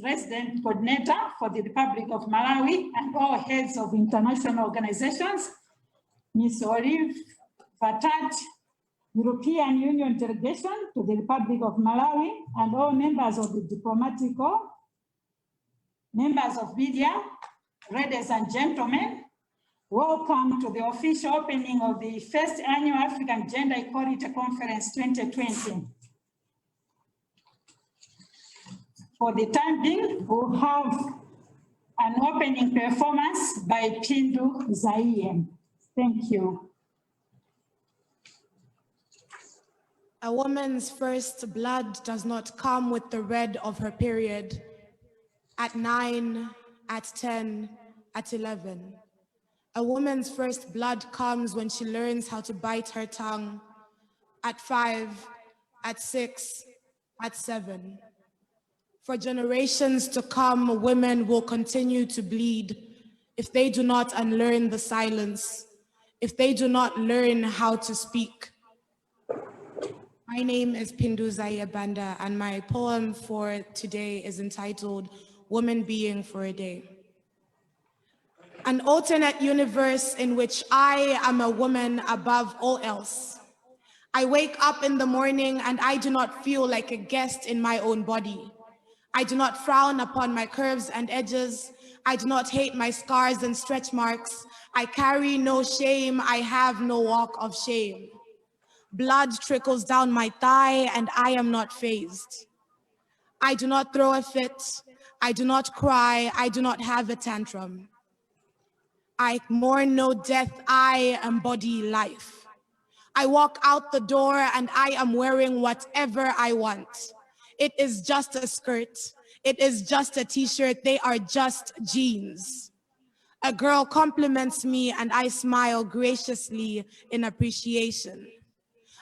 Resident Coordinator for the Republic of Malawi and all heads of international organizations, Ms. Olive Fatat, European Union delegation to the Republic of Malawi, and all members of the diplomatic corps, members of media, ladies and gentlemen, welcome to the official opening of the first annual African Gender Equality Conference 2020. For the time being, we'll have an opening performance by Pindu Zaie. Thank you. A woman's first blood does not come with the red of her period. At 9, at 10, at 11. A woman's first blood comes when she learns how to bite her tongue. At 5, at 6, at 7. For generations to come, women will continue to bleed if they do not unlearn the silence, if they do not learn how to speak. My name is Pindu Zaie Banda, and my poem for today is entitled Woman Being for a Day. An alternate universe in which I am a woman above all else. I wake up in the morning and I do not feel like a guest in my own body. I do not frown upon my curves and edges. I do not hate my scars and stretch marks. I carry no shame. I have no walk of shame. Blood trickles down my thigh and I am not fazed. I do not throw a fit. I do not cry. I do not have a tantrum. I mourn no death. I embody life. I walk out the door and I am wearing whatever I want. It is just a skirt. It is just a t-shirt. They are just jeans. A girl compliments me and I smile graciously in appreciation.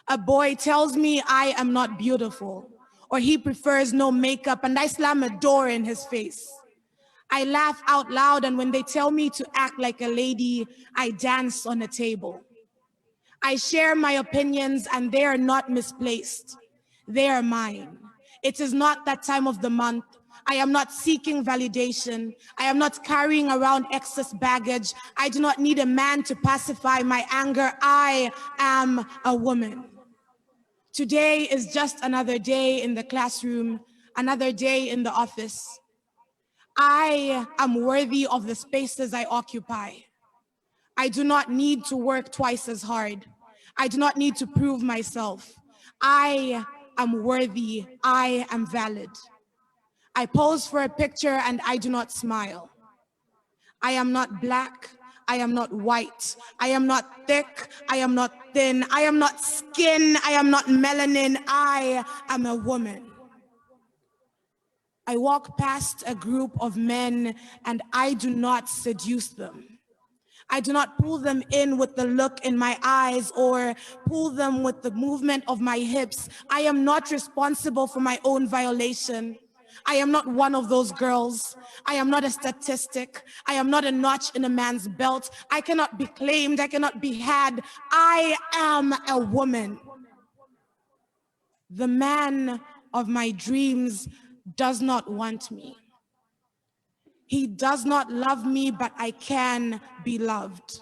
A boy tells me I am not beautiful, or he prefers no makeup, and I slam a door in his face. I laugh out loud, and when they tell me to act like a lady, I dance on a table. I share my opinions and they are not misplaced. They are mine. It is not that time of the month. I am not seeking validation. I am not carrying around excess baggage. I do not need a man to pacify my anger. I am a woman. Today is just another day in the classroom, another day in the office. I am worthy of the spaces I occupy. I do not need to work twice as hard. I do not need to prove myself. I am worthy. I am valid. I pose for a picture and I do not smile. I am not black. I am not white. I am not thick. I am not thin. I am not skin. I am not melanin. I am a woman. I walk past a group of men and I do not seduce them. I do not pull them in with the look in my eyes or pull them with the movement of my hips. I am not responsible for my own violation. I am not one of those girls. I am not a statistic. I am not a notch in a man's belt. I cannot be claimed. I cannot be had. I am a woman. The man of my dreams does not want me. He does not love me, but I can be loved.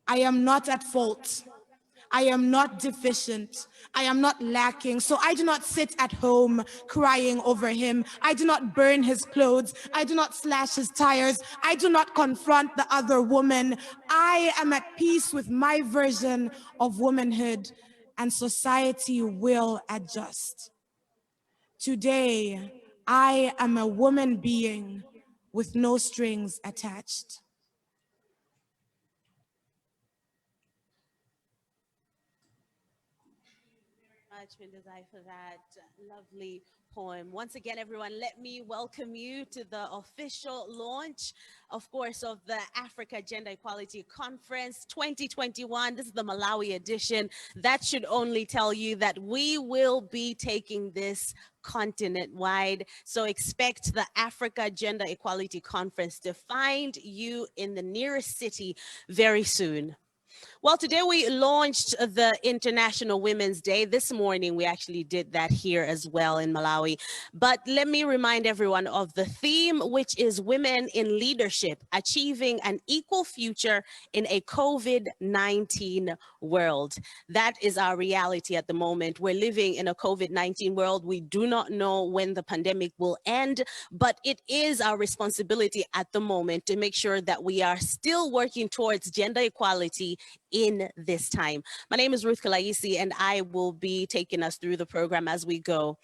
I am not at fault. I am not deficient. I am not lacking. So I do not sit at home crying over him. I do not burn his clothes. I do not slash his tires. I do not confront the other woman. I am at peace with my version of womanhood, and society will adjust. Today, I am a woman being with no strings attached. Much, for that lovely poem. Once again, everyone, let me welcome you to the official launch, of course, of the Africa Gender Equality Conference 2021. This is the Malawi edition. That should only tell you that we will be taking this continent-wide. So expect the Africa Gender Equality Conference to find you in the nearest city very soon. Well, today we launched the International Women's Day. This morning, we actually did that here as well in Malawi. But let me remind everyone of the theme, which is Women in Leadership, Achieving an Equal Future in a COVID-19 World. That is our reality at the moment. We're living in a COVID-19 world. We do not know when the pandemic will end, but it is our responsibility at the moment to make sure that we are still working towards gender equality in this time. My name is Ruth Kalaisi, and I will be taking us through the program as we go.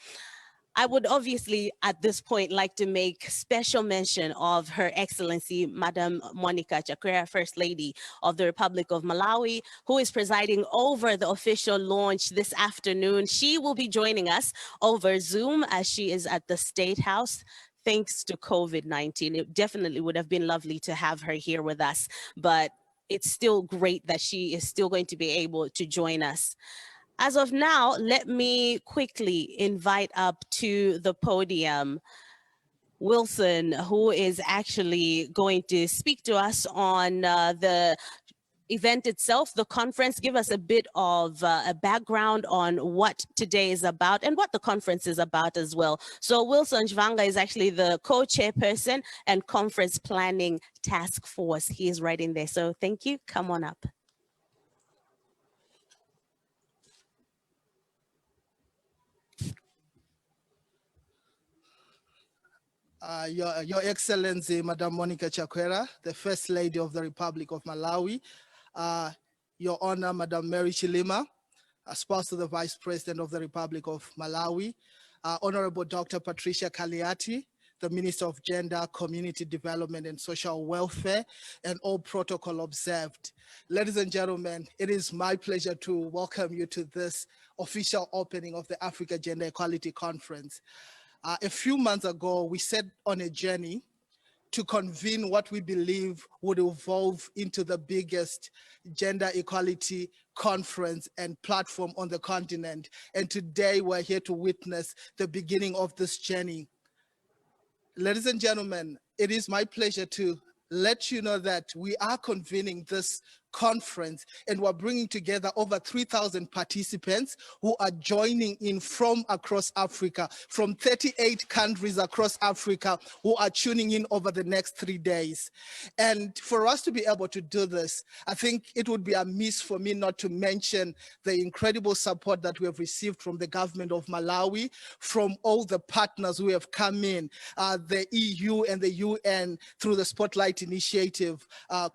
I would obviously at this point like to make special mention of Her Excellency, Madam Monica Chakwera, First Lady of the Republic of Malawi, who is presiding over the official launch this afternoon. She will be joining us over Zoom as she is at the State House. Thanks to COVID-19, it definitely would have been lovely to have her here with us, but it's still great that she is still going to be able to join us. As of now, let me quickly invite up to the podium Wilson, who is actually going to speak to us on the event itself, the conference, give us a bit of a background on what today is about and what the conference is about as well. So Wilson Jvanga is actually the co-chairperson and conference planning task force. He is right in there. So thank you. Come on up. Your Excellency, Madam Monica Chakwera, the First Lady of the Republic of Malawi, Your Honor, Madam Mary Chilima, spouse to the Vice President of the Republic of Malawi, Honorable Dr. Patricia Kaliati, the Minister of Gender, Community Development and Social Welfare, and all protocol observed. Ladies and gentlemen, it is my pleasure to welcome you to this official opening of the Africa Gender Equality Conference. A few months ago, we set on a journey to convene what we believe would evolve into the biggest gender equality conference and platform on the continent. And today we're here to witness the beginning of this journey. Ladies and gentlemen, it is my pleasure to let you know that we are convening this conference and we're bringing together over 3,000 participants who are joining in from across Africa, from 38 countries across Africa who are tuning in over the next 3 days. And for us to be able to do this, I think it would be amiss for me not to mention the incredible support that we have received from the government of Malawi, from all the partners who have come in, the EU and the UN through the Spotlight Initiative,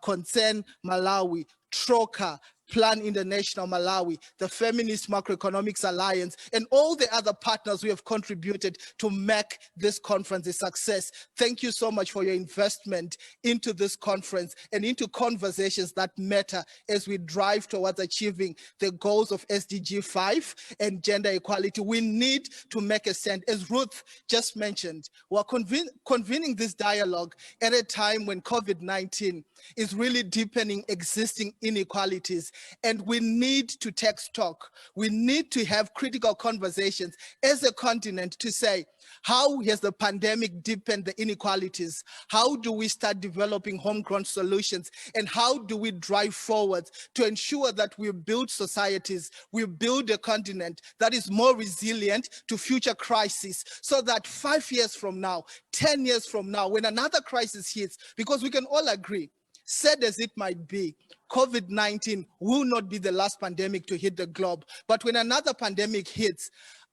Concern Malawi, Troca, Plan International Malawi, the Feminist Macroeconomics Alliance, and all the other partners who have contributed to make this conference a success. Thank you so much for your investment into this conference and into conversations that matter as we drive towards achieving the goals of SDG 5 and gender equality. We need to make a stand. As Ruth just mentioned, we're convening this dialogue at a time when COVID-19 is really deepening existing inequalities. And we need to take stock. We need to have critical conversations as a continent to say, how has the pandemic deepened the inequalities? How do we start developing homegrown solutions? And how do we drive forward to ensure that we build societies, we build a continent that is more resilient to future crises, so that 5 years from now, 10 years from now, when another crisis hits, because we can all agree, sad as it might be, COVID-19 will not be the last pandemic to hit the globe. But when another pandemic hits,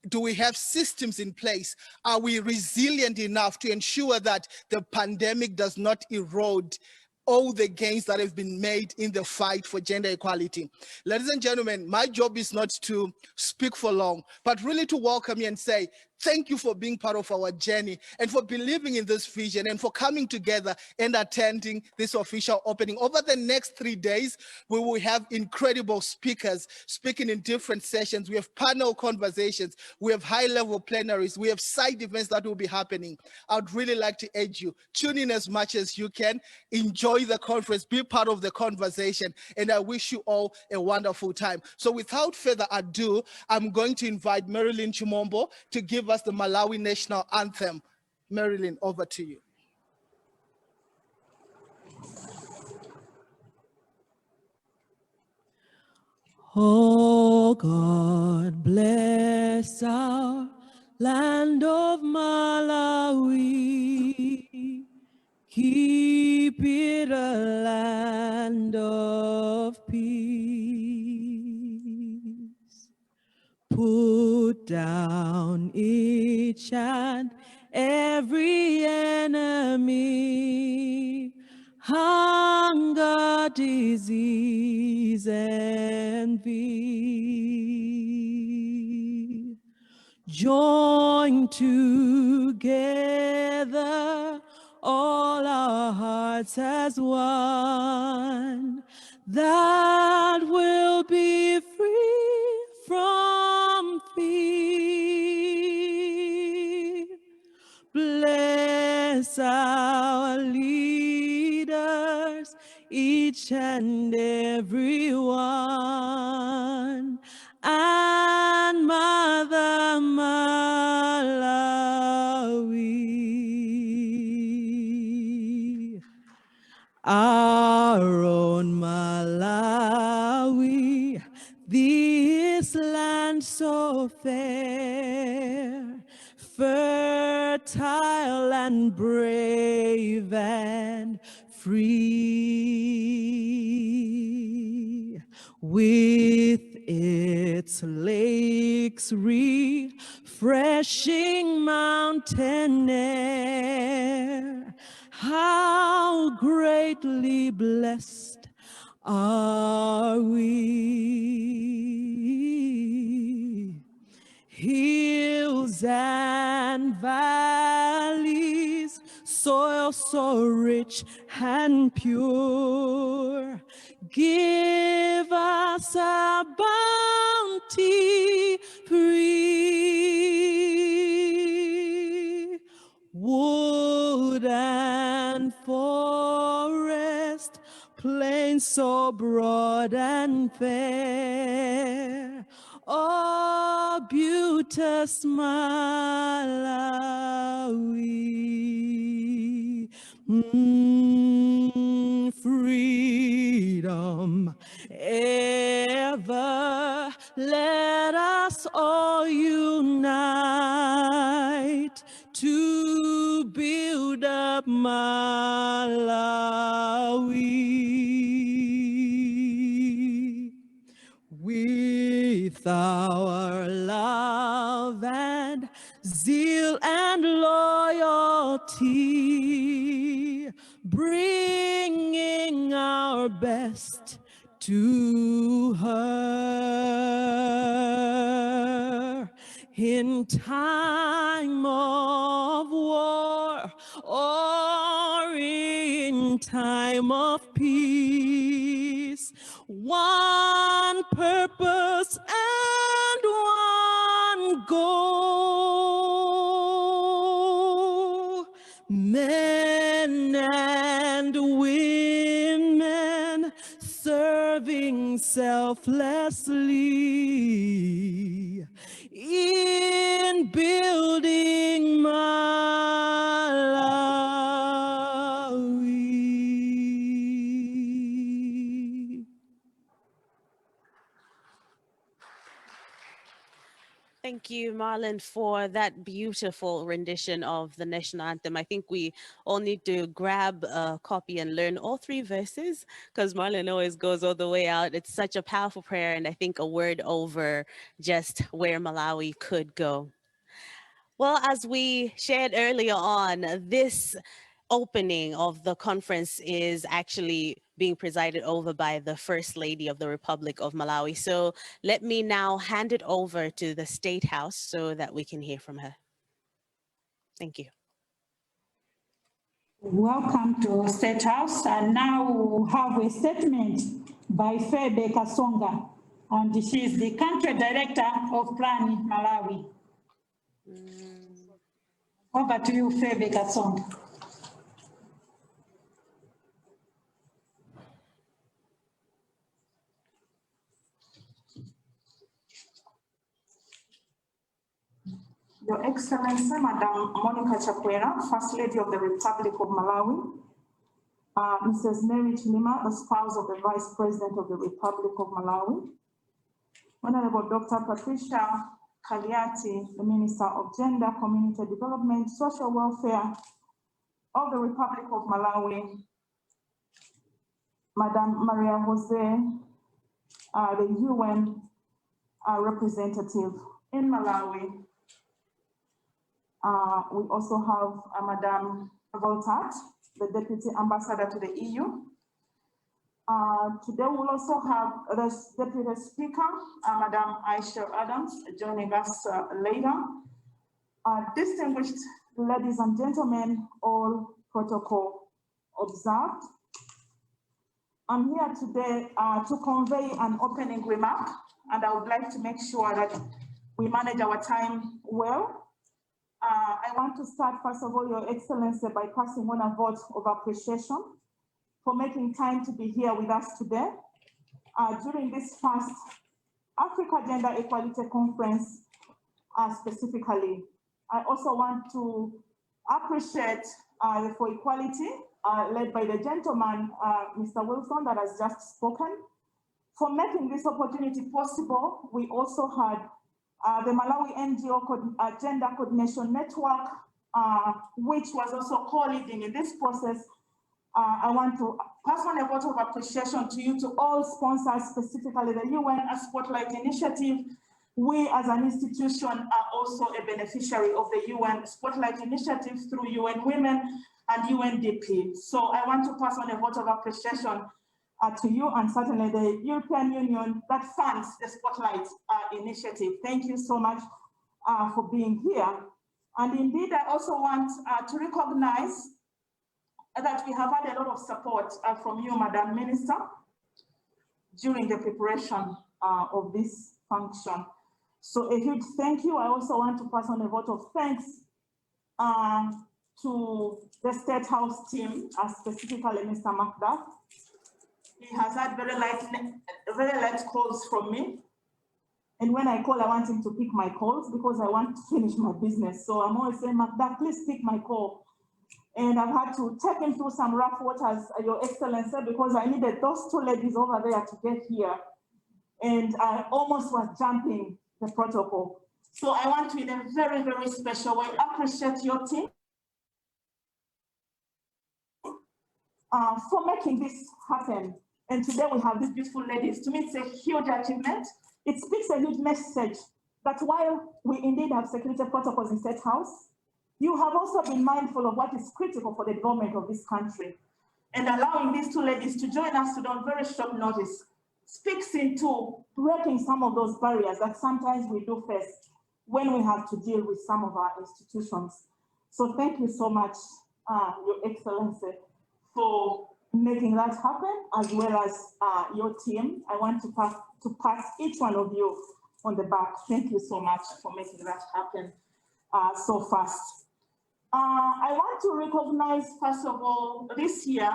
do we have systems in place? Are we resilient enough to ensure that the pandemic does not erode all the gains that have been made in the fight for gender equality? Ladies and gentlemen, my job is not to speak for long, but really to welcome you and say, thank you for being part of our journey and for believing in this vision and for coming together and attending this official opening. Over the next 3 days, we will have incredible speakers speaking in different sessions. We have panel conversations, we have high-level plenaries, we have side events that will be happening. I'd really like to urge you, tune in as much as you can, enjoy the conference, be part of the conversation, and I wish you all a wonderful time. So without further ado, I'm going to invite Marilyn Chimombo to give us the Malawi National Anthem. Marilyn, over to you. Oh God, bless our land of Malawi. Keep it a land of peace. Put down each and every enemy, hunger, disease, envy. Join together all our hearts as one, that will be free from fear. Bless our leaders, each and every one, and Mother Malawi, our own Malawi, this land so fair, fertile and brave and free, with its lakes refreshing mountain air. How greatly blessed are we. Hills and valleys, soil so rich and pure, give us a bounty free. Wood and forest, plain so broad and fair, oh, beauteous Malawi. Freedom ever, let us all unite to build up Malawi. With our love and zeal and loyalty, bringing our best to her. In time of war or in time of peace, one purpose and one goal. Men and women serving selflessly in building Malawi. Thank you, Marlon, for that beautiful rendition of the National Anthem. I think we all need to grab a copy and learn all three verses, because Marlon always goes all the way out. It's such a powerful prayer, and I think a word over just where Malawi could go. Well, as we shared earlier on, this opening of the conference is actually being presided over by the First Lady of the Republic of Malawi. So let me now hand it over to the State House so that we can hear from her. Thank you. Welcome to State House, and now we have a statement by Febe Kasonga, and she is the Country Director of Plan Malawi. Over to you, Febe Kasonga. Your Excellency, Madam Monica Chakwera, First Lady of the Republic of Malawi, Mrs. Mary Chilima, the spouse of the Vice President of the Republic of Malawi, Honorable Dr. Patricia Kaliati, the Minister of Gender, Community Development, Social Welfare of the Republic of Malawi, Madam Maria Jose, the UN representative in Malawi. We also have Madam Voltat, the Deputy Ambassador to the EU. Today we'll also have the Deputy Speaker, Madam Aisha Adams, joining us later. Distinguished ladies and gentlemen, all protocol observed. I'm here today to convey an opening remark, and I would like to make sure that we manage our time well. I want to start, first of all, Your Excellency, by passing on a vote of appreciation for making time to be here with us today. During this first Africa Gender Equality Conference specifically. I also want to appreciate the For Equality led by the gentleman, Mr. Wilson, that has just spoken, for making this opportunity possible. We also had the Malawi NGO Gender Coordination Network, which was also co-leading in this process. I want to pass on a vote of appreciation to you, to all sponsors, specifically the UN Spotlight Initiative. We as an institution are also a beneficiary of the UN Spotlight Initiative through UN Women and UNDP. So I want to pass on a vote of appreciation to you, and certainly the European Union that funds the Spotlight Initiative. Thank you so much for being here. And indeed, I also want to recognize that we have had a lot of support from you, Madam Minister, during the preparation of this function. So a huge thank you. I also want to pass on a vote of thanks to the State House team, specifically Mr. Macduff. He has had very light calls from me. And when I call, I want him to pick my calls because I want to finish my business. So I'm always saying, Macduff, please pick my call. And I've had to take him through some rough waters, Your Excellency, because I needed those two ladies over there to get here. And I almost was jumping the protocol. So I want to, in a very, very special way, appreciate your team for making this happen. And today we have these beautiful ladies. To me, it's a huge achievement. It speaks a huge message that while we indeed have security protocols in State House, you have also been mindful of what is critical for the development of this country. And allowing these two ladies to join us today on very short notice speaks into breaking some of those barriers that sometimes we do face when we have to deal with some of our institutions. So thank you so much, Your Excellency, for making that happen, as well as your team. I want to pat each one of you on the back. Thank you so much for making that happen so fast. I want to recognize, first of all, this year,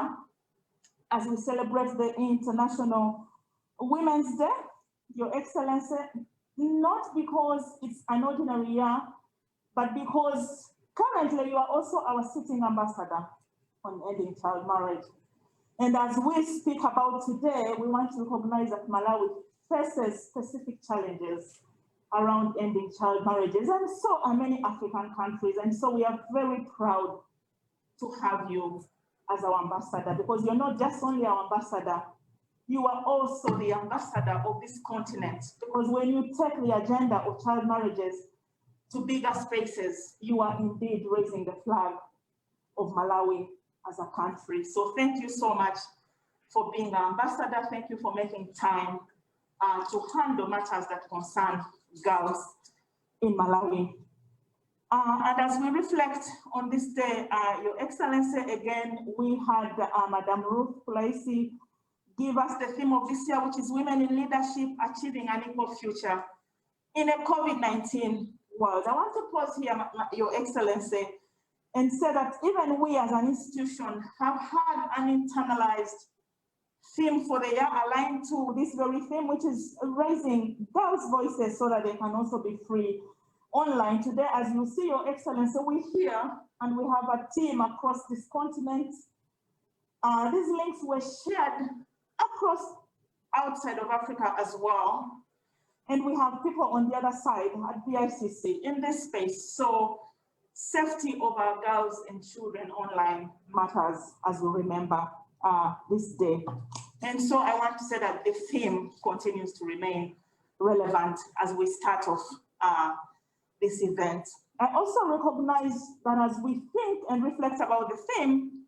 as we celebrate the International Women's Day, Your Excellency, not because it's an ordinary year, but because currently you are also our sitting ambassador on ending child marriage. And as we speak about today, we want to recognize that Malawi faces specific challenges around ending child marriages, and so are many African countries. And so we are very proud to have you as our ambassador, because you're not just only our ambassador, you are also the ambassador of this continent. Because when you take the agenda of child marriages to bigger spaces, you are indeed raising the flag of Malawi as a country. So thank you so much for being our ambassador. Thank you for making time to handle matters that concern girls in Malawi. And as we reflect on this day, Your Excellency, again, we had Madam Ruth Kulaisi give us the theme of this year, which is Women in Leadership, Achieving an Equal Future in a COVID-19 world. I want to pause here, Your Excellency, and say that even we as an institution have had an internalized theme for the year aligned to this very theme, which is raising girls' voices so that they can also be free online. Today, as you see, Your Excellency, we're here and we have a team across this continent. These links were shared across outside of Africa as well. And we have people on the other side at BICC in this space. So safety of our girls and children online matters as we remember this day. And so I want to say that the theme continues to remain relevant as we start off this event. I also recognize that as we think and reflect about the theme,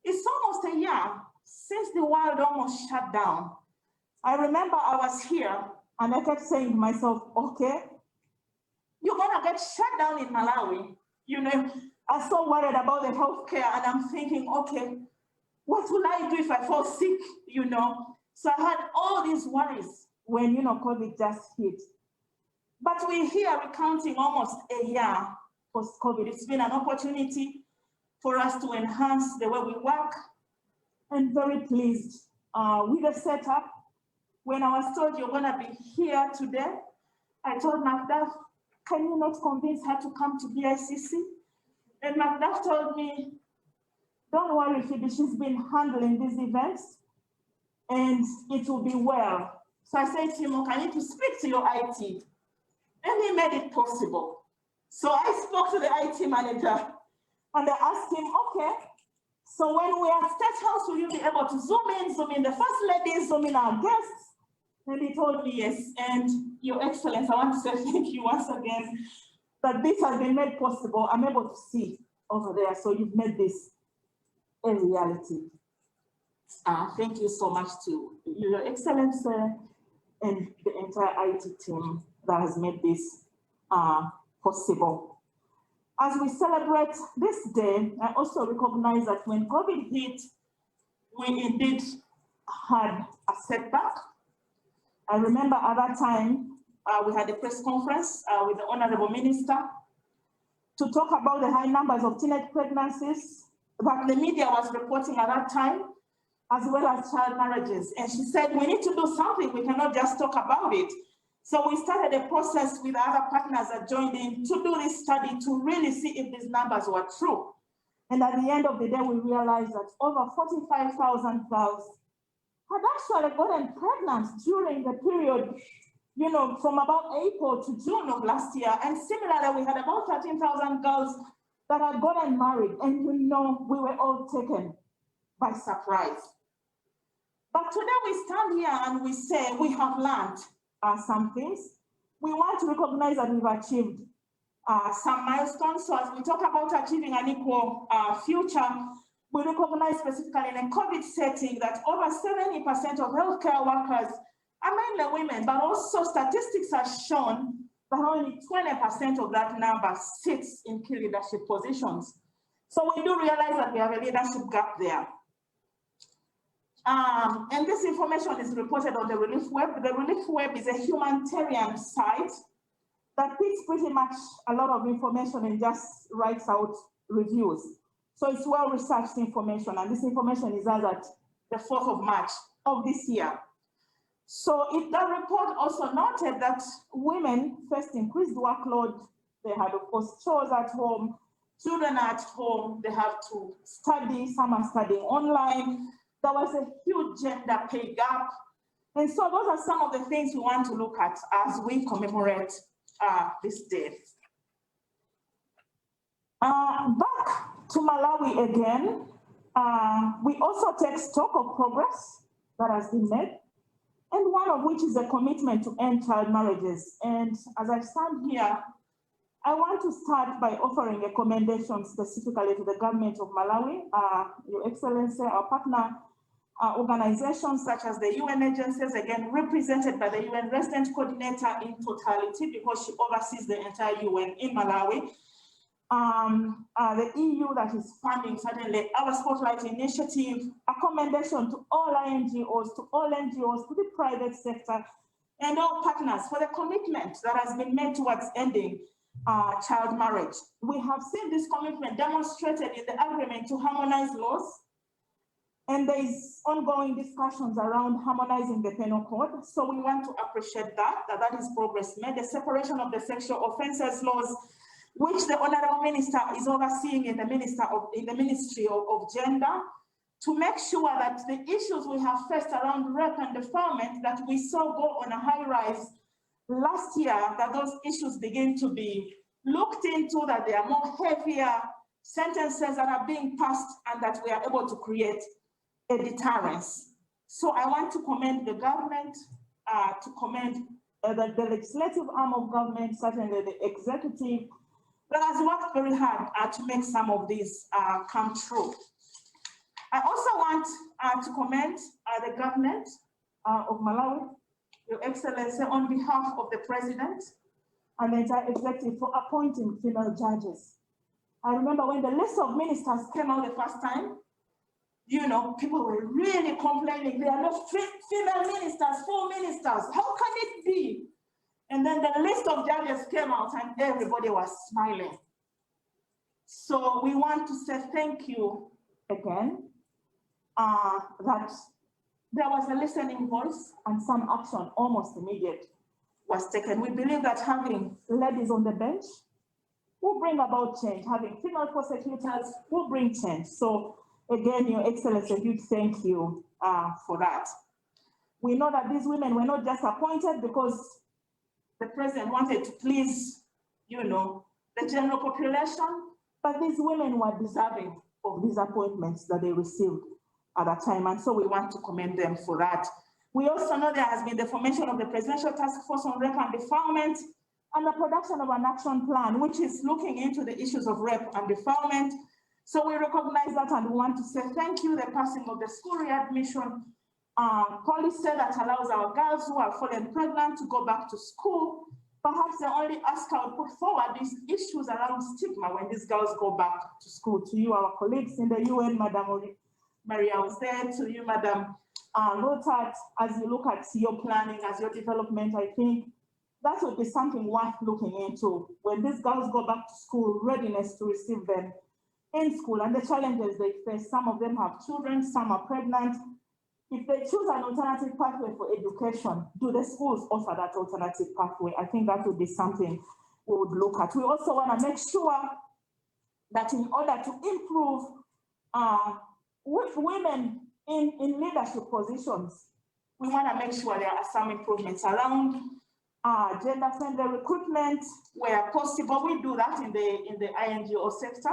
it's almost a year since the world almost shut down. I remember I was here and I kept saying to myself, okay, you're gonna get shut down in Malawi. You know, I'm so worried about the healthcare and I'm thinking, okay, what will I do if I fall sick, you know? So I had all these worries when, you know, COVID just hit. But we're here recounting almost a year post-COVID. It's been an opportunity for us to enhance the way we work. And very pleased with the setup. When I was told you're gonna be here today, I told Macduff, can you not convince her to come to BICC? And Macduff told me, don't worry, Phoebe, she's been handling these events and it will be well. So I said to him, okay, I need to speak to your IT. And he made it possible. So I spoke to the IT manager and I asked him, okay, so when we are at State House, will you be able to zoom in the First Lady, zoom in our guests? And he told me yes. And Your Excellency, I want to say thank you once again that this has been made possible. I'm able to see over there. So you've made this a reality. Thank you so much to Your Excellency and the entire IT team that has made this possible. As we celebrate this day, I also recognize that when COVID hit, we indeed had a setback. I remember at that time, we had a press conference with the Honorable Minister to talk about the high numbers of teenage pregnancies that the media was reporting at that time, as well as child marriages. And she said, we need to do something. We cannot just talk about it. So we started a process with other partners that joined in to do this study to really see if these numbers were true. And at the end of the day, we realized that over 45,000 girls had actually gotten pregnant during the period, you know, from about April to June of last year. And similarly, we had about 13,000 girls that had gotten married. And you know, we were all taken by surprise. But today we stand here and we say we have learned some things. We want to recognize that we've achieved some milestones. So as we talk about achieving an equal future, we recognize specifically in a COVID setting that over 70% of healthcare workers are mainly women, but also statistics have shown that only 20% of that number sits in key leadership positions. So we do realize that we have a leadership gap there. And this information is reported on the Relief Web. The Relief Web is a humanitarian site that picks pretty much a lot of information and just writes out reviews. So it's well-researched information, and this information is as at the 4th of March of this year. So that report also noted that women faced increased workload. They had, of course, chores at home, children at home, they have to study, some are studying online. There was a huge gender pay gap. And so those are some of the things we want to look at as we commemorate this day. Back to Malawi again, we also take stock of progress that has been made, and one of which is a commitment to end child marriages. And as I stand here, I want to start by offering a commendation specifically to the government of Malawi, Your Excellency, our partner organizations such as the UN agencies, again, represented by the UN Resident Coordinator in totality because she oversees the entire UN in Malawi. The EU that is funding certainly our Spotlight Initiative, a commendation to all NGOs, to the private sector, and all partners for the commitment that has been made towards ending child marriage. We have seen this commitment demonstrated in the agreement to harmonize laws, and there is ongoing discussions around harmonizing the penal code. So we want to appreciate that is progress made. The separation of the sexual offences laws, which the Honorable Minister is overseeing in the Ministry of Gender, to make sure that the issues we have faced around rape and defilement that we saw go on a high rise last year that those issues begin to be looked into, that there are more heavier sentences that are being passed, and that we are able to create a deterrence. So I want to commend the government, to commend the legislative arm of government, certainly the executive, that has worked very hard to make some of these come true. I also want to commend the government of Malawi, Your Excellency, on behalf of the President and the entire executive, for appointing female judges. I remember when the list of ministers came out the first time, you know, people were really complaining, there are no female ministers, full ministers, how can it be? And then the list of judges came out and everybody was smiling. So we want to say thank you again, that there was a listening voice and some action almost immediate was taken. We believe that having ladies on the bench will bring about change. Having female prosecutors will bring change. So again, Your Excellency, a huge thank you for that. We know that these women were not just appointed because the President wanted to please, you know, the general population, but these women were deserving of these appointments that they received at that time, and so we want to commend them for that. We also know there has been the formation of the Presidential Task Force on Rape and Defilement and the production of an action plan, which is looking into the issues of rape and defilement. So we recognize that, and we want to say thank you. The passing of the school readmission policy that allows our girls who are fallen pregnant to go back to school. Perhaps the only ask I would put forward is issues around stigma when these girls go back to school. To you, our colleagues in the UN, Madam Maria was there, to you, Madam Lotat, as you look at your planning, as your development, I think that would be something worth looking into. When these girls go back to school, readiness to receive them in school and the challenges they face. Some of them have children, some are pregnant. If they choose an alternative pathway for education, do the schools offer that alternative pathway? I think that would be something we would look at. We also want to make sure that in order to improve with women in leadership positions, we want to make sure there are some improvements around gender-friendly recruitment where possible. We do that in the INGO sector,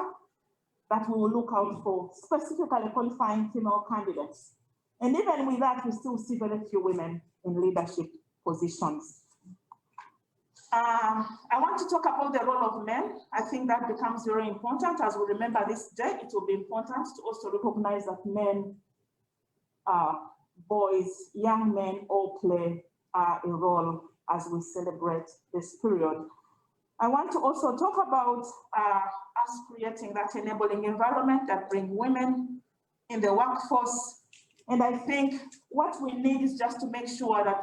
that we will look out for specifically qualifying female candidates. And even with that, we still see very few women in leadership positions. I want to talk about the role of men. I think that becomes very important. As we remember this day, it will be important to also recognize that men, boys, young men all play a role as we celebrate this period. I want to also talk about us creating that enabling environment that brings women in the workforce. And I think what we need is just to make sure that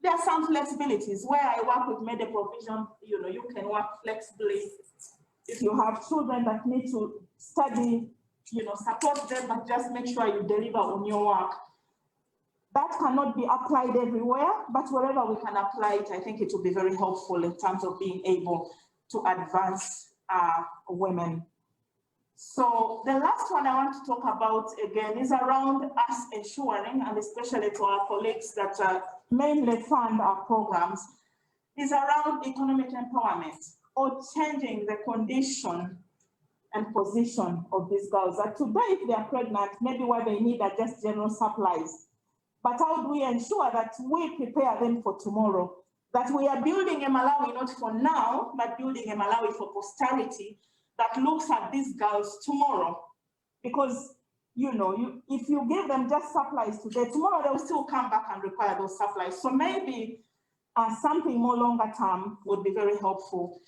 there are some flexibilities. Where I work with made a provision, you know, you can work flexibly. If you have children that need to study, you know, support them, but just make sure you deliver on your work. That cannot be applied everywhere, but wherever we can apply it, I think it will be very helpful in terms of being able to advance women. So the last one I want to talk about again is around us ensuring, and especially to our colleagues that mainly fund our programs, is around economic empowerment or changing the condition and position of these girls. That today, if they are pregnant, maybe what they need are just general supplies. But how do we ensure that we prepare them for tomorrow? That we are building a Malawi not for now, but building a Malawi for posterity that looks at these girls tomorrow. Because, you know, if you give them just supplies today, tomorrow they'll still come back and require those supplies. So maybe something more longer term would be very helpful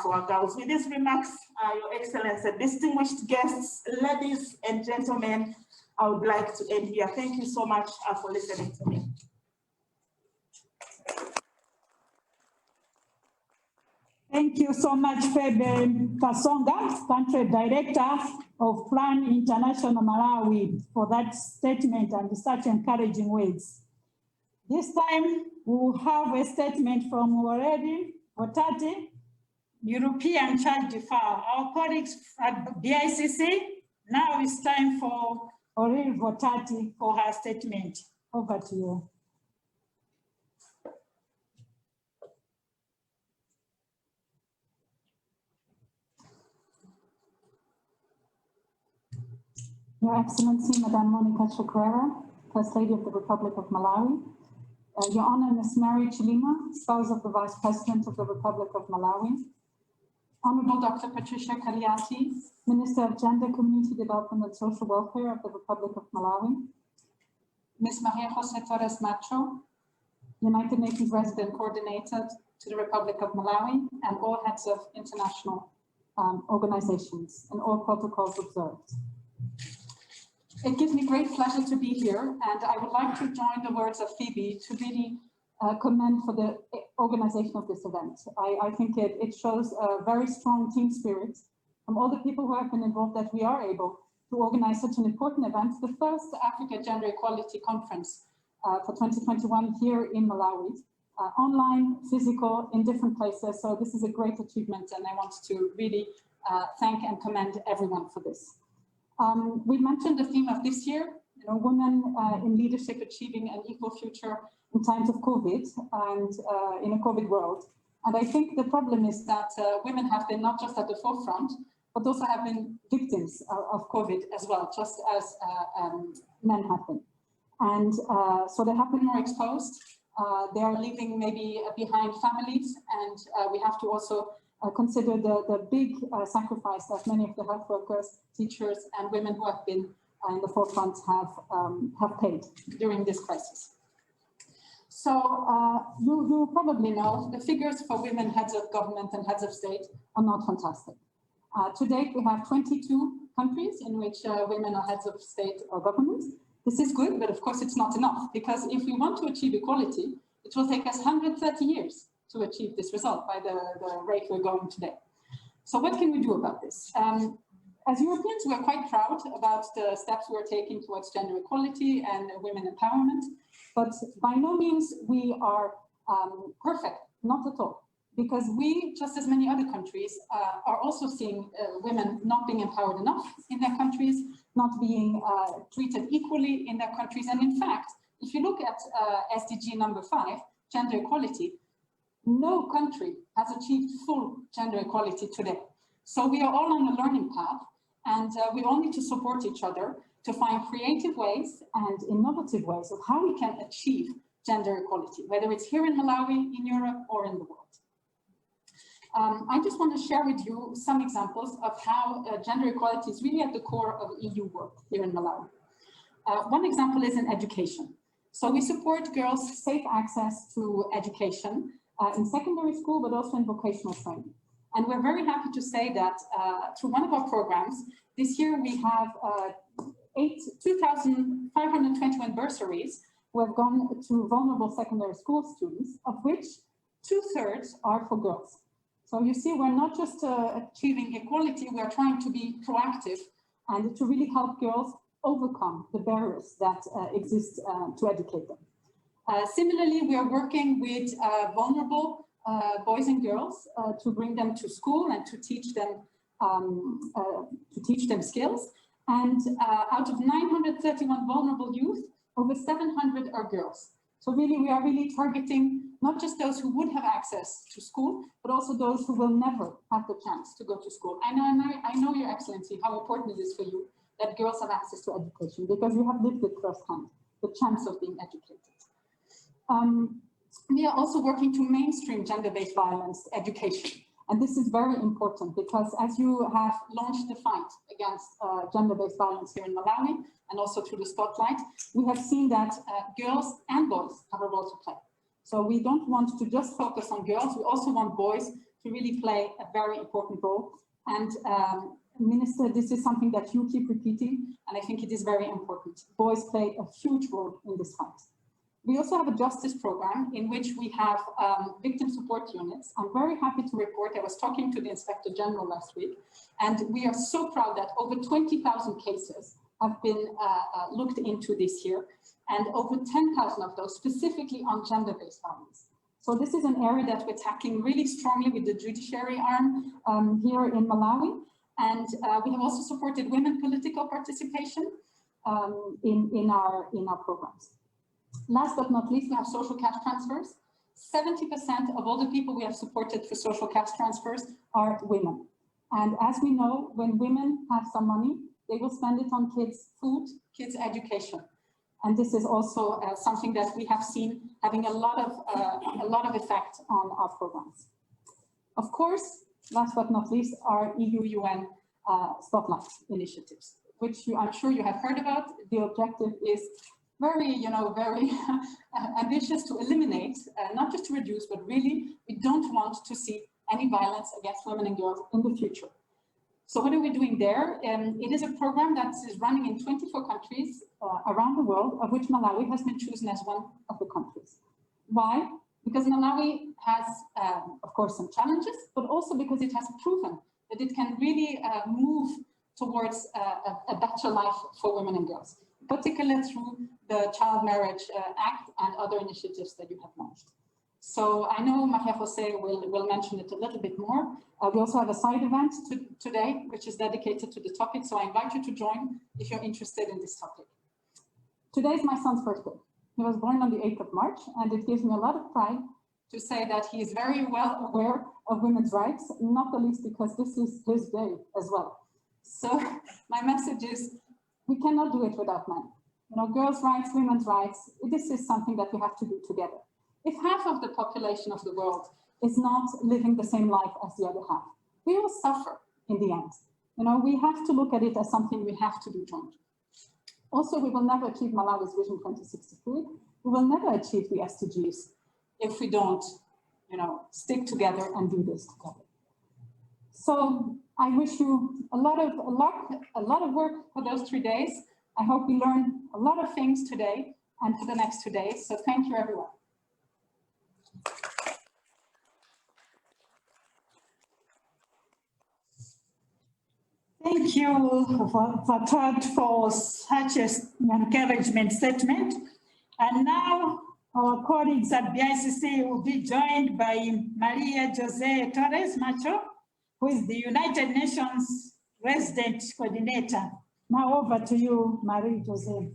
for our girls. With these remarks, Your Excellency, distinguished guests, ladies and gentlemen, I would like to end here. Thank you so much for listening to me. Thank you so much, Febe Kasonga, Country Director of Plan International Malawi, for that statement and such encouraging words. This time, we will have a statement from Oreri Votati, European Child Defer. Our colleagues at BICC, now it's time for Oreri Votati for her statement. Over to you. Your Excellency, Madame Monica Chakwera, First Lady of the Republic of Malawi. Your Honor, Ms. Mary Chilima, spouse of the Vice President of the Republic of Malawi. Honorable Dr. Patricia Kariati, Minister of Gender, Community Development and Social Welfare of the Republic of Malawi. Ms. Maria Jose Torres Macho, United Nations Resident Coordinator to the Republic of Malawi, and all heads of international organizations and all protocols observed. It gives me great pleasure to be here, and I would like to join the words of Phoebe to really commend for the organization of this event. I think it shows a very strong team spirit from all the people who have been involved that we are able to organize such an important event, the first Africa Gender Equality Conference for 2021 here in Malawi, online, physical, in different places. So this is a great achievement, and I want to really thank and commend everyone for this. We mentioned the theme of this year, women in leadership achieving an equal future in times of COVID and in a COVID world. And I think the problem is that women have been not just at the forefront, but also have been victims of COVID as well, just as men have been. And so they have been more exposed. They are leaving maybe behind families, and we have to also consider the big sacrifice that many of the health workers, teachers, and women who have been in the forefront have paid during this crisis. So you probably know the figures for women heads of government and heads of state are not fantastic. To date, we have 22 countries in which women are heads of state or government. This is good, but of course it's not enough, because if we want to achieve equality, it will take us 130 years to achieve this result by the rate we're going today. So what can we do about this? As Europeans, we're quite proud about the steps we're taking towards gender equality and women empowerment, but by no means we are perfect, not at all, because we, just as many other countries, are also seeing women not being empowered enough in their countries, not being treated equally in their countries. And in fact, if you look at SDG number 5, gender equality, no country has achieved full gender equality today. So we are all on a learning path, and we all need to support each other to find creative ways and innovative ways of how we can achieve gender equality, whether it's here in Malawi, in Europe, or in the world. I just want to share with you some examples of how gender equality is really at the core of EU work here in Malawi. One example is in education. So we support girls' safe access to education in secondary school, but also in vocational training. And we're very happy to say that through one of our programs, this year we have 2,521 bursaries who have gone to vulnerable secondary school students, of which 2/3 are for girls. So you see, we're not just achieving equality, we're trying to be proactive and to really help girls overcome the barriers that exist to educate them. Similarly, we are working with vulnerable boys and girls to bring them to school and to teach them skills. And out of 931 vulnerable youth, over 700 are girls. So really, we are really targeting not just those who would have access to school, but also those who will never have the chance to go to school. I know, Your Excellency, how important it is for you that girls have access to education, because you have lived it firsthand, the chance of being educated. We are also working to mainstream gender-based violence education. And this is very important because as you have launched the fight against gender-based violence here in Malawi, and also through the spotlight, we have seen that girls and boys have a role to play. So we don't want to just focus on girls, we also want boys to really play a very important role. And Minister, this is something that you keep repeating, and I think it is very important. Boys play a huge role in this fight. We also have a justice program in which we have victim support units. I'm very happy to report, I was talking to the Inspector General last week, and we are so proud that over 20,000 cases have been looked into this year, and over 10,000 of those specifically on gender-based violence. So this is an area that we're tackling really strongly with the judiciary arm here in Malawi. And we have also supported women political participation in our programs. Last but not least, we have social cash transfers. 70% of all the people we have supported for social cash transfers are women. And as we know, when women have some money, they will spend it on kids' food, kids' education. And this is also something that we have seen having a lot of effect on our programs. Of course, last but not least, our EU-UN Spotlight initiatives, which I'm sure you have heard about. The objective is very ambitious to eliminate, not just to reduce, but really, we don't want to see any violence against women and girls in the future. So what are we doing there? It is a program that is running in 24 countries around the world, of which Malawi has been chosen as one of the countries. Why? Because Malawi has, of course, some challenges, but also because it has proven that it can really move towards a better life for women and girls, particularly through the Child Marriage Act and other initiatives that you have launched. So I know Maria Jose will mention it a little bit more. We also have a side event today, which is dedicated to the topic. So I invite you to join if you're interested in this topic. Today is my son's birthday. He was born on the 8th of March, and it gives me a lot of pride to say that he is very well aware of women's rights, not the least because this is his day as well. So my message is, we cannot do it without men. You know, girls' rights, women's rights, this is something that we have to do together. If half of the population of the world is not living the same life as the other half, we will suffer in the end. You know, we have to look at it as something we have to do jointly. Also, we will never achieve Malawi's Vision 2063. We will never achieve the SDGs if we don't, you know, stick together and do this together. So I wish you a lot of work for those 3 days. I hope you learned a lot of things today and for the next 2 days. So thank you, everyone. Thank you, Fatat, for such an encouragement statement. And now our colleagues at BICC will be joined by Maria Jose Torres Macho, who is the United Nations Resident Coordinator. Now over to you, Maria Jose.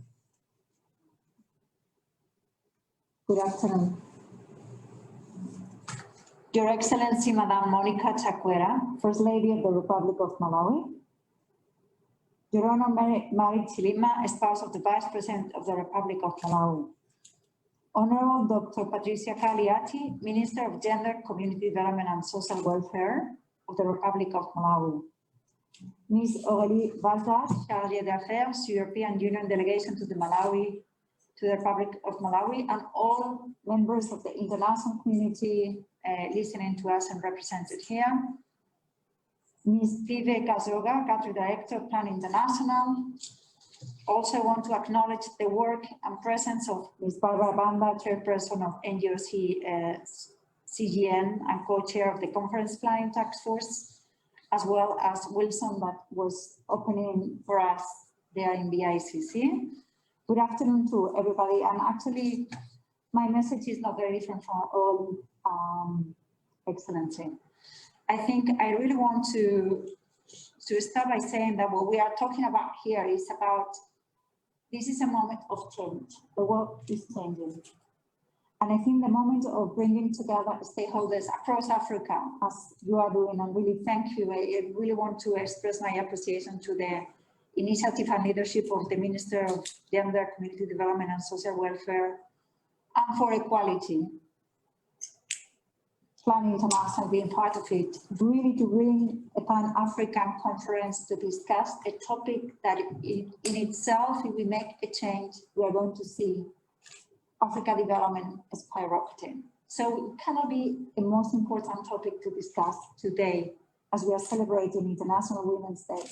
Good afternoon. Your Excellency, Madam Monica Chakwera, First Lady of the Republic of Malawi. Your Honor, Mary Chilima, spouse of the Vice President of the Republic of Malawi. Honorable Dr. Patricia Cagliati, Minister of Gender, Community Development and Social Welfare of the Republic of Malawi. Ms. Aurélie Valdas, Chargée d'Affaires, European Union Delegation to the Republic of Malawi, and all members of the international community listening to us and represented here. Ms. Vive Kazoga, Country Director, Plan International. Also want to acknowledge the work and presence of Ms. Barbara Banda, Chairperson of NGOC CGN and co-chair of the Conference Planning Task Force, as well as Wilson that was opening for us there in BICC. Good afternoon to everybody. And actually, my message is not very different from all Excellency. I think I really want to start by saying that what we are talking about here is about, this is a moment of change. The world is changing. And I think the moment of bringing together stakeholders across Africa, as you are doing, and really thank you. I really want to express my appreciation to the initiative and leadership of the Minister of Gender, Community Development and Social Welfare, and for equality. Plan International being part of it, really to bring a Pan-African conference to discuss a topic that in itself, if we make a change, we are going to see Africa development skyrocketing. So it cannot be the most important topic to discuss today as we are celebrating International Women's Day.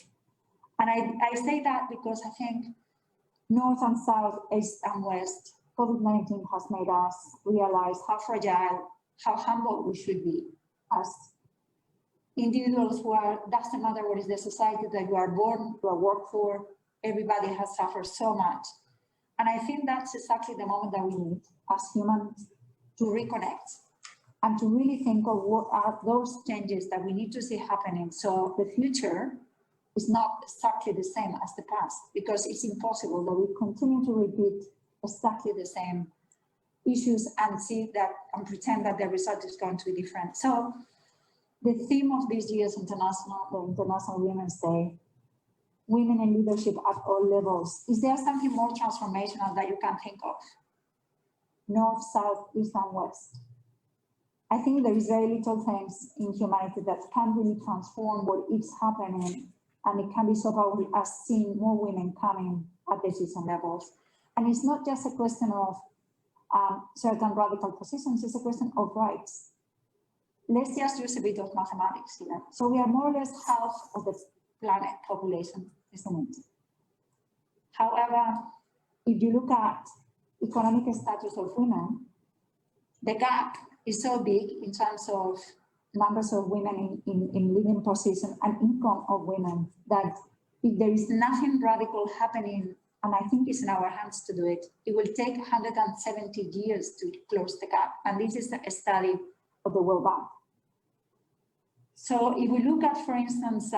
And I say that because I think North and South, East and West, COVID-19 has made us realize how fragile, how humble we should be as individuals who are, doesn't matter what is the society that you are born, you are work for, everybody has suffered so much. And I think that's exactly the moment that we need as humans to reconnect and to really think of what are those changes that we need to see happening. So the future is not exactly the same as the past, because it's impossible that we continue to repeat exactly the same issues and see that and pretend that the result is going to be different. So the theme of this year's the International Women's Day women in leadership at all levels. Is there something more transformational that you can think of? North, south, east, and west. I think there is very little things in humanity that can really transform what is happening, and it can be so powerful as seeing more women coming at decision levels. And it's not just a question of certain radical positions, it's a question of rights. Let's just use a bit of mathematics here. So we are more or less half of the planet population, isn't it? However, if you look at economic status of women, the gap is so big in terms of numbers of women in living position and income of women that if there is nothing radical happening, and I think it's in our hands to do it, it will take 170 years to close the gap. And this is a study of the World Bank. So if we look at, for instance,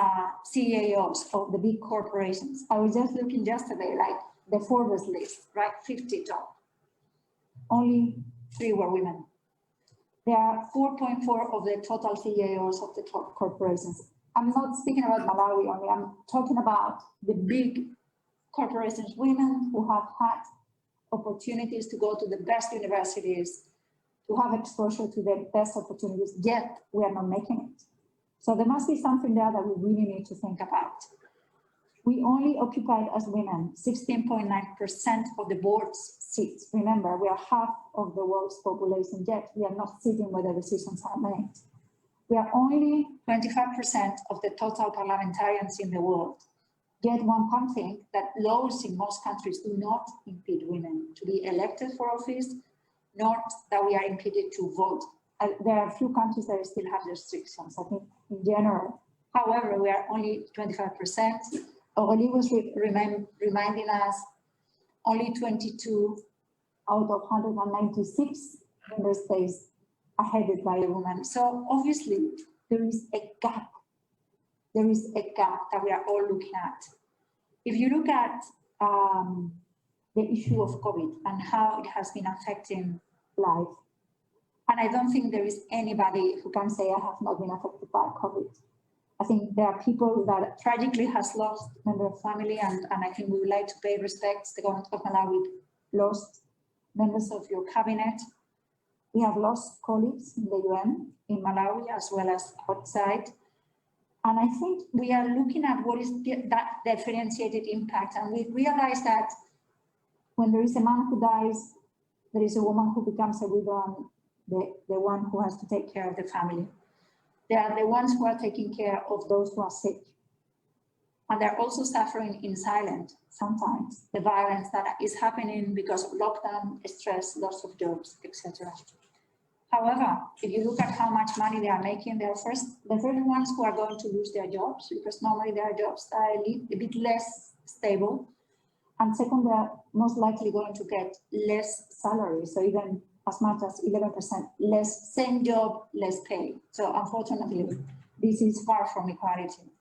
CEOs of the big corporations, I was just looking yesterday, like the Forbes list, right, 50 top. Only 3 were women. There are 4.4 of the total CEOs of the top corporations. I'm not speaking about Malawi only, I'm talking about the big corporations, women who have had opportunities to go to the best universities, to have exposure to the best opportunities, yet we are not making it. So there must be something there that we really need to think about. We only occupied as women 16.9% of the board's seats. Remember, we are half of the world's population, yet we are not sitting where the decisions are made. We are only 25% of the total parliamentarians in the world. Yet one can think that laws in most countries do not impede women to be elected for office, nor that we are impeded to vote. There are a few countries that still have restrictions, I think, in general. However, we are only 25%. Aurélie was reminding us only 22 out of 196 member states are headed by a woman. So obviously there is a gap. There is a gap that we are all looking at. If you look at the issue of COVID and how it has been affecting life, and I don't think there is anybody who can say I have not been affected by COVID. I think there are people that tragically has lost a member of family, and I think we would like to pay respects. The government of Malawi lost members of your cabinet. We have lost colleagues in the UN, in Malawi, as well as outside. And I think we are looking at what is that differentiated impact. And we realize that when there is a man who dies, there is a woman who becomes a widow, and the one who has to take care of the family. They are the ones who are taking care of those who are sick. And they're also suffering in silence sometimes, the violence that is happening because of lockdown, stress, loss of jobs, etc. However, if you look at how much money they are making, they're the first ones who are going to lose their jobs, because normally their jobs are a bit less stable. And second, they're most likely going to get less salary. So even as much as 11% less, same job, less pay. So unfortunately, this is far from equality.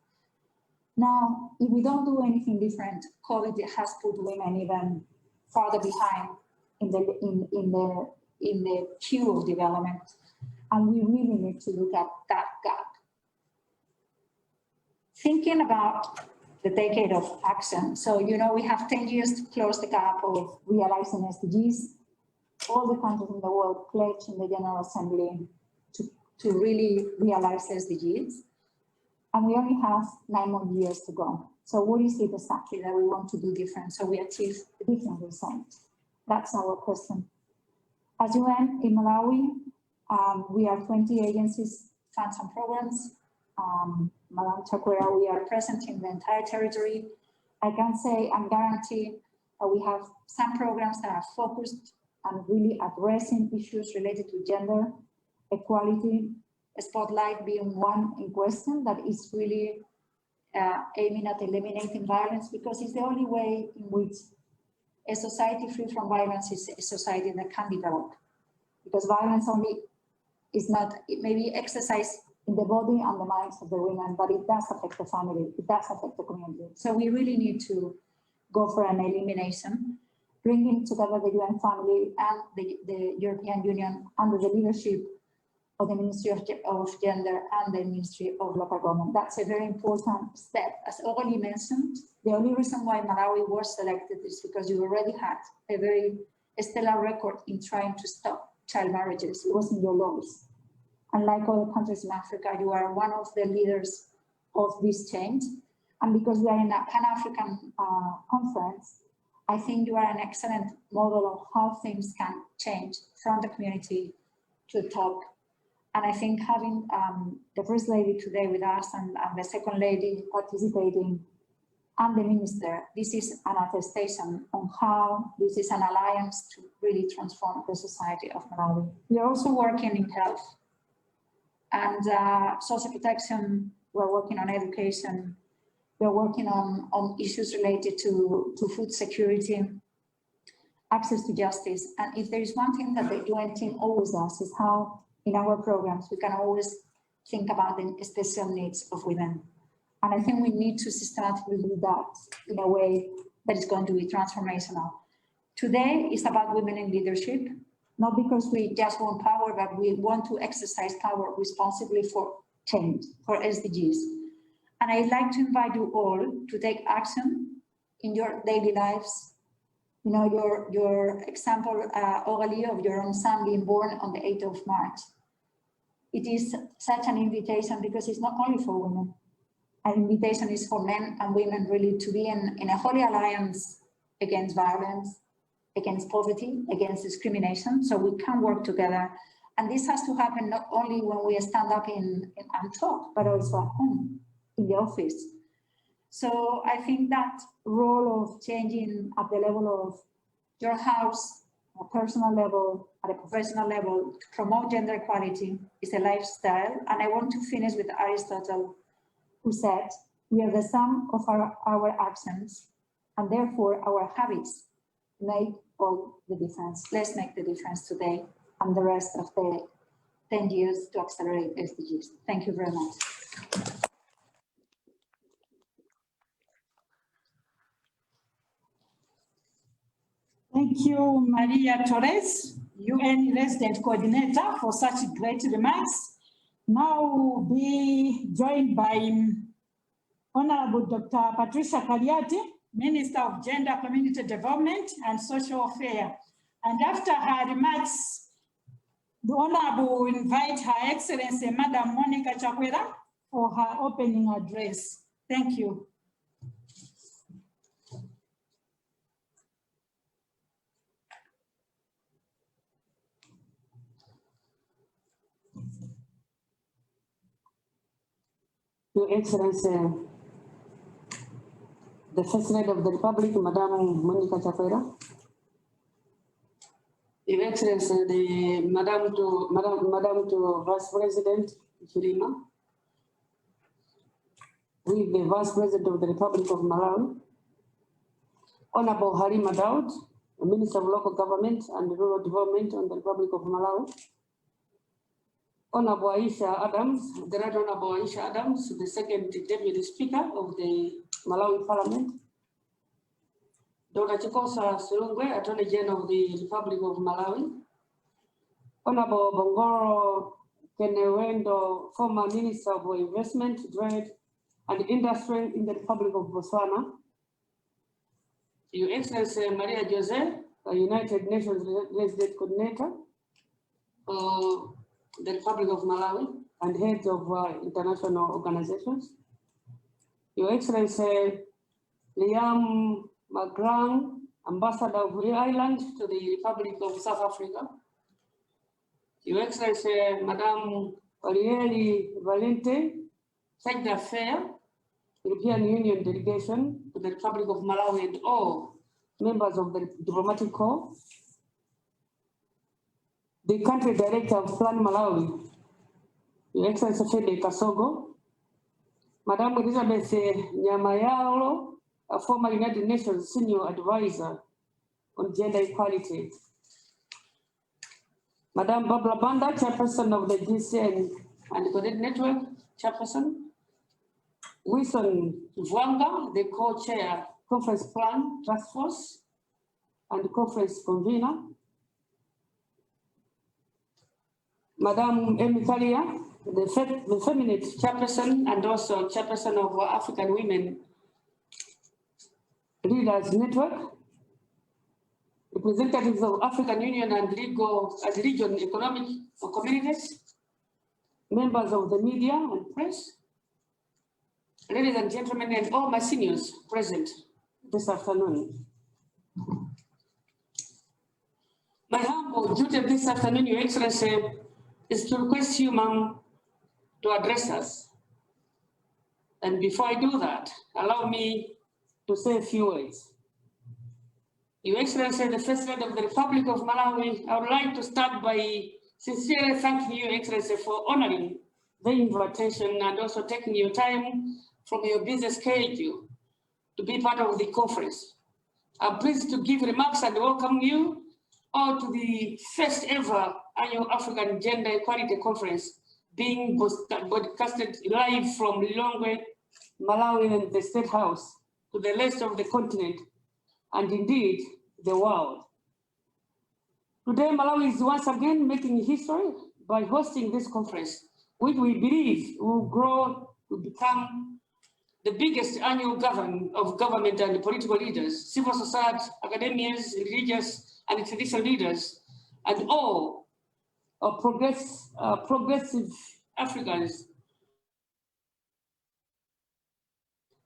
Now, if we don't do anything different, COVID has put women even farther behind in the queue of development. And we really need to look at that gap. Thinking about the decade of action. So, you know, we have 10 years to close the gap of realizing SDGs. All the countries in the world pledged in the General Assembly to really realize SDGs. And we only have 9 more years to go. So what is it exactly that we want to do different so we achieve a different result? That's our question. As UN in Malawi, we are 20 agencies, funds and programs. Madam Chakwera, we are present in the entire territory. I can say and guarantee that we have some programs that are focused and really addressing issues related to gender equality, Spotlight being one in question that is really aiming at eliminating violence, because it's the only way in which a society free from violence is a society that can develop. Because violence only is not, it may be exercised in the body and the minds of the women, but it does affect the family, it does affect the community. So we really need to go for an elimination, bringing together the UN family and the European Union under the leadership of the Ministry of Gender and the Ministry of Local Government. That's a very important step. As already mentioned, the only reason why Malawi was selected is because you already had a very stellar record in trying to stop child marriages. It was in your laws. Unlike other countries in Africa, you are one of the leaders of this change. And because we are in a Pan-African conference, I think you are an excellent model of how things can change from the community to the top. And I think having the First Lady today with us and the Second Lady participating and the Minister, this is an attestation on how this is an alliance to really transform the society of Malawi. We are also working in health and social protection. We're working on education. We're working on issues related to food security, access to justice. And if there is one thing that the UN team always does is how in our programs, we can always think about the special needs of women. And I think we need to systematically do that in a way that is going to be transformational. Today is about women in leadership, not because we just want power, but we want to exercise power responsibly for change, for SDGs. And I'd like to invite you all to take action in your daily lives. You know, your example, Aurélie, of your own son being born on the 8th of March. It is such an invitation because it's not only for women. An invitation is for men and women really to be in a holy alliance against violence, against poverty, against discrimination, so we can work together. And this has to happen not only when we stand up and talk, but also at home, in the office. So I think that role of changing at the level of your house, at a personal level, at a professional level, to promote gender equality is a lifestyle. And I want to finish with Aristotle, who said, we are the sum of our actions, and therefore our habits make all the difference. Let's make the difference today and the rest of the 10 years to accelerate SDGs. Thank you very much. Thank you, Maria Torres, UN Resident Coordinator, for such great remarks. Now we'll be joined by Honorable Dr. Patricia Kariati, Minister of Gender, Community Development and Social Affairs. And after her remarks, the Honorable will invite Her Excellency, Madam Monica Chakwera, for her opening address. Thank you. Your Excellency, the First Lady of the Republic, Madam Monica Chakwera. Your Excellency, the Madam to Vice President Chilima, with the Vice President of the Republic of Malawi, Honorable Halima Daud, the Minister of Local Government and Rural Development on the Republic of Malawi, Honorable Aisha Adams, the Right Honorable Aisha Adams, the Second Deputy Speaker of the Malawi Parliament, Dr. Chikosa Surungwe, Attorney General of the Republic of Malawi, Honorable Bongoro Kenewendo, former Minister of Investment, Trade and Industry in the Republic of Botswana, Your Excellency Maria Jose, the United Nations Resident Coordinator, the Republic of Malawi and heads of international organizations, Your Excellency Liam McGran, Ambassador of Ireland to the Republic of South Africa, Your Excellency Madame Orieli Valente, Secretary d'Affaires, European Union Delegation to the Republic of Malawi, and all members of the Diplomatic Corps, the Country Director of Plan Malawi, Your Excellency Fede Kasogo, Madame Elizabeth Nyamayalo, a former United Nations Senior Advisor on Gender Equality, Madame Barbara Banda, Chairperson of the GCN and Connect Network, Chairperson, Wilson Vwanga, the Co-Chair, Conference Plan Task Force and Conference Convener, Madam Emi Thalia, the feminine chairperson and also chairperson of African Women Leaders Network, representatives of African Union and region economic communities, members of the media and press, ladies and gentlemen, and all my seniors present this afternoon. My humble duty this afternoon, Your Excellency, is to request you, ma'am, to address us. And before I do that, allow me to say a few words. Your Excellency, the First Lady of the Republic of Malawi, I would like to start by sincerely thanking you, Your Excellency, for honoring the invitation and also taking your time from your busy schedule to be part of the conference. I'm pleased to give remarks and welcome you all to the first ever annual African Gender Equality Conference being broadcasted live from Lilongwe, Malawi, and the State House to the rest of the continent and indeed the world. Today, Malawi is once again making history by hosting this conference, which we believe will grow to become the biggest annual gathering of government and political leaders, civil society, academics, religious and traditional leaders, and all progressive Africans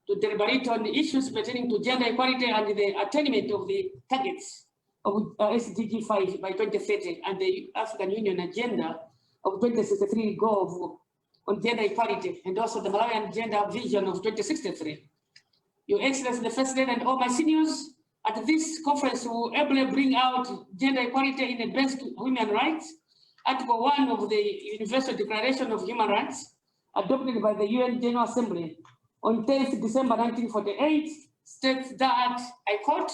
to deliberate on issues pertaining to gender equality and the attainment of the targets of SDG 5 by 2030 and the African Union Agenda of 2063 goal on gender equality, and also the Malawian Gender Vision of 2063. Your Excellency, the First Lady, and all my seniors, at this conference will ably bring out gender equality in the basic human rights, Article 1 of the Universal Declaration of Human Rights, adopted by the UN General Assembly on 10th December 1948, states that, I quote,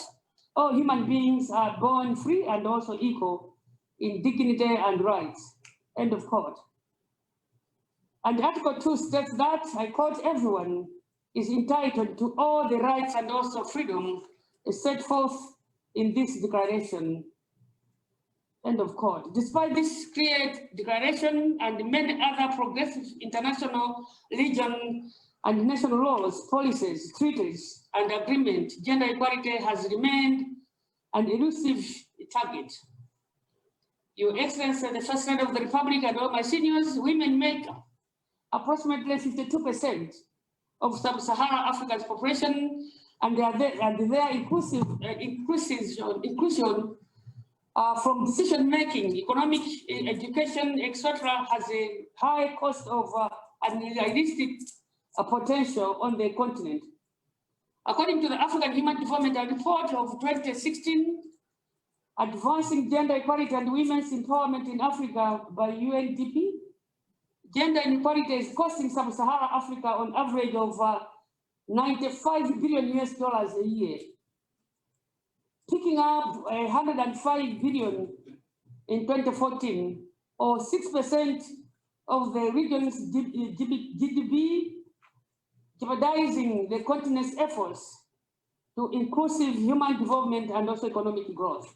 all human beings are born free and also equal in dignity and rights, end of quote. And Article 2 states that, I quote, everyone is entitled to all the rights and also freedom set forth in this declaration, end of quote. Despite this clear declaration and many other progressive international, region and national laws, policies, treaties, and agreements, gender equality has remained an elusive target. Your Excellency, the First Lady of the Republic, and all my seniors, women make approximately 52% of sub-Saharan Africa's population, and their inclusion from decision-making, economic, education, etc., has a high cost of unrealistic potential on the continent. According to the African Human Development Report of 2016, Advancing Gender Equality and Women's Empowerment in Africa by UNDP, gender inequality is costing sub-Saharan Africa on average of $95 billion a year, picking up 105 billion in 2014, or 6% of the region's GDP, jeopardizing the continent's efforts to inclusive human development and also economic growth.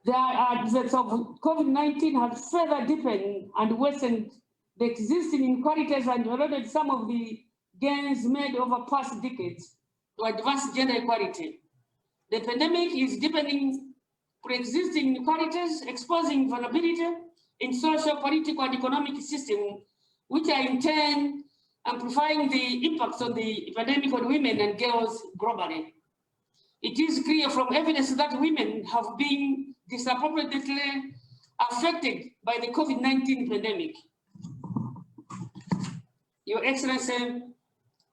The adverts of COVID-19 have further deepened and worsened the existing inequalities and eroded some of the gains made over past decades to advance gender equality. The pandemic is deepening pre-existing inequalities, exposing vulnerability in social, political, and economic systems, which are in turn amplifying the impacts of the pandemic on women and girls globally. It is clear from evidence that women have been disproportionately affected by the COVID-19 pandemic. Your Excellency,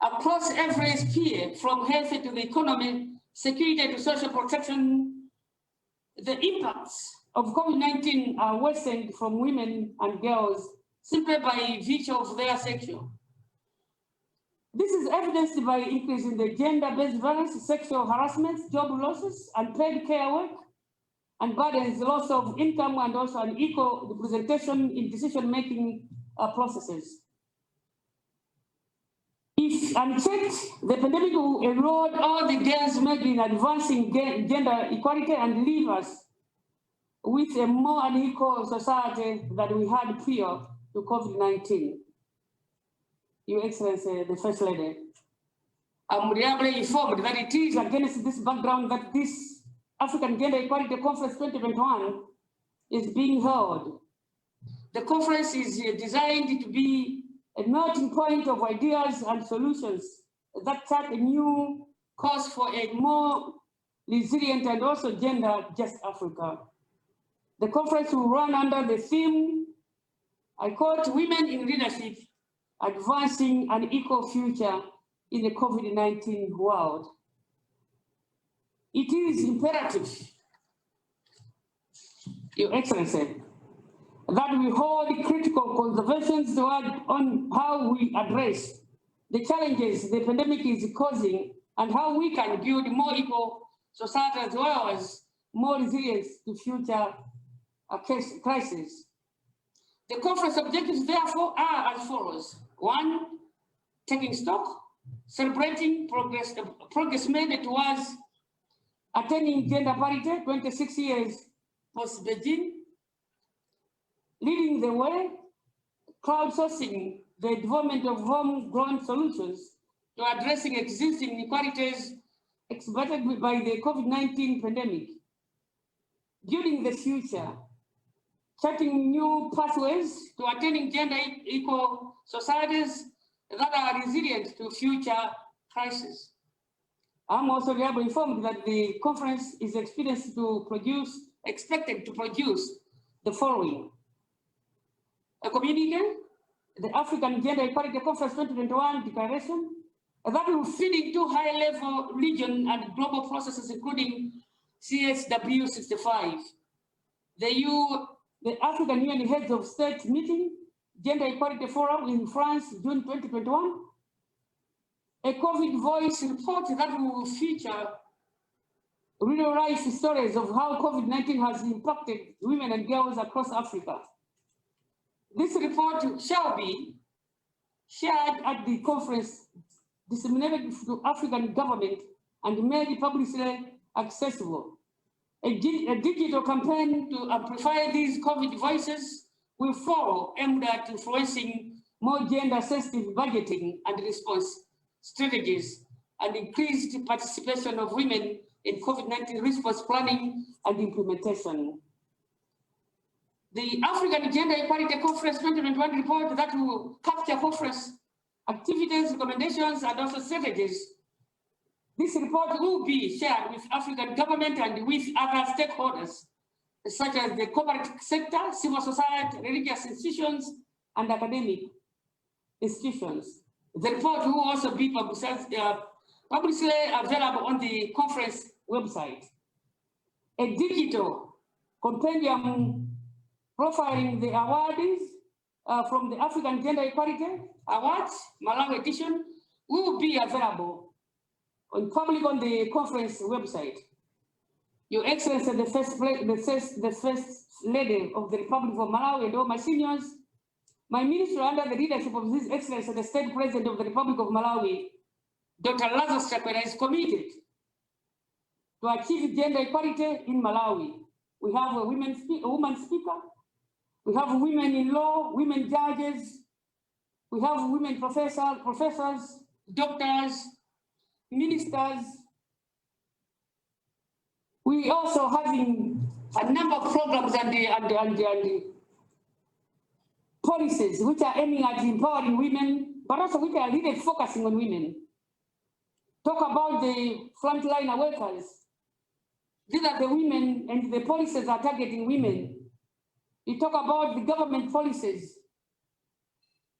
across every sphere, from health to the economy, security to social protection, the impacts of COVID-19 are worsened from women and girls simply by virtue of their sexual. This is evidenced by increase in the gender-based violence, sexual harassment, job losses, unpaid care work, and burdens, loss of income, and also unequal representation in decision-making processes. If unchecked, the pandemic will erode all the gains made in advancing gender equality and leave us with a more unequal society than we had prior to COVID-19. Your Excellency, the First Lady, I'm reliably informed that it is against this background that this African Gender Equality Conference 2021 is being held. The conference is designed to be a melting point of ideas and solutions that chart a new course for a more resilient and also gender-just Africa. The conference will run under the theme, I quote, Women in Leadership, Advancing an Equal Future in the COVID-19 world. It is imperative, Your Excellency, that we hold critical conversations on how we address the challenges the pandemic is causing and how we can build more equal society as well as more resilience to future crises. The conference objectives, therefore, are as follows. One, taking stock, celebrating progress made towards attaining gender parity 26 years post-Beijing, leading the way, crowdsourcing the development of homegrown solutions to addressing existing inequalities exacerbated by the COVID-19 pandemic. Building the future, charting new pathways to attaining gender equal societies that are resilient to future crises. I'm also reliably informed that the conference is expected to produce the following. A communique, the African Gender Equality Conference 2021 declaration, that will feed into high-level region and global processes, including CSW 65. The African Union Heads of State meeting, Gender Equality Forum in France, June 2021. A COVID voice report that will feature real-life stories of how COVID-19 has impacted women and girls across Africa. This report shall be shared at the conference, disseminated to African government, and made publicly accessible. A digital campaign to amplify these COVID voices will follow, aimed at influencing more gender-sensitive budgeting and response strategies and increased participation of women in COVID-19 response planning and implementation. The African Gender Equality Conference 2021 report that will capture conference activities, recommendations, and also strategies. This report will be shared with African government and with other stakeholders, such as the corporate sector, civil society, religious institutions, and academic institutions. The report will also be publicly available on the conference website. A digital compendium profiling the awardees from the African Gender Equality Awards, Malawi edition, will be available on the conference website. Your Excellency, the First Lady of the Republic of Malawi and all my seniors, my ministry under the leadership of His Excellency, the State President of the Republic of Malawi, Dr. Lazarus Chakwera, is committed to achieve gender equality in Malawi. We have a woman speaker, we have women in law, women judges, we have women professors, doctors, ministers. We also having a number of programs and policies which are aiming at empowering women, but also which are really focusing on women. Talk about the frontline workers. These are the women, and the policies are targeting women. You talk about the government policies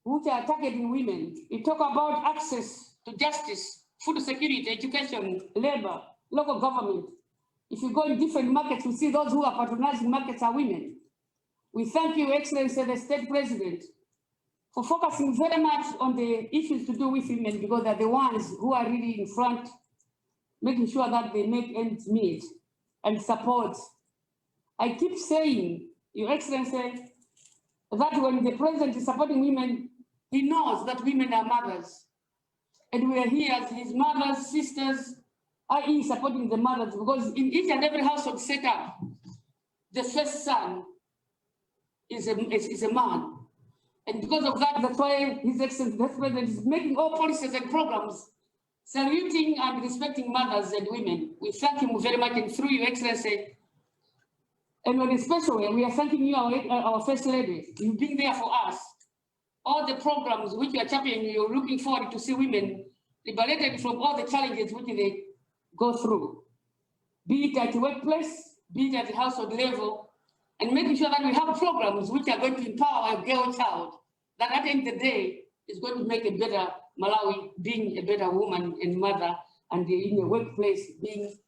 which are targeting women. You talk about access to justice, food security, education, labor, local government. If you go in different markets, you see those who are patronizing markets are women. We thank you, Excellency, the State President, for focusing very much on the issues to do with women, because they're the ones who are really in front, making sure that they make ends meet and support. I keep saying, Your Excellency, that when the President is supporting women, he knows that women are mothers. And we are here as his mothers, sisters, i.e. supporting the mothers, because in each and every household set up, the first son is a man. And because of that, that's why His Excellency, the President, is making all policies and programs saluting and respecting mothers and women. We thank him very much, and through Your Excellency, and in a special way, we are thanking you, our First Lady. You've been there for us. All the programs which you are championing, you're looking forward to see women liberated from all the challenges which they go through, be it at the workplace, be it at the household level, and making sure that we have programs which are going to empower a girl child, that at the end of the day is going to make a better Malawi, being a better woman and mother, and in the workplace, being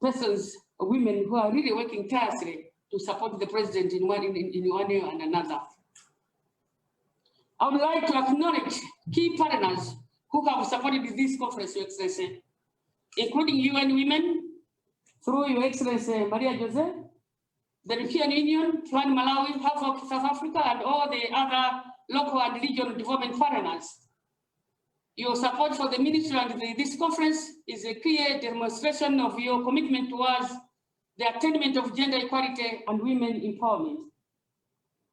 persons, women who are really working tirelessly to support the president in one way and another. I would like to acknowledge key partners who have supported this conference, Your Excellency, including UN Women, through Your Excellency Maria Jose, the European Union, Plan Malawi, Half of South Africa, and all the other local and regional development partners. Your support for the ministry and this conference is a clear demonstration of your commitment towards the attainment of gender equality and women empowerment.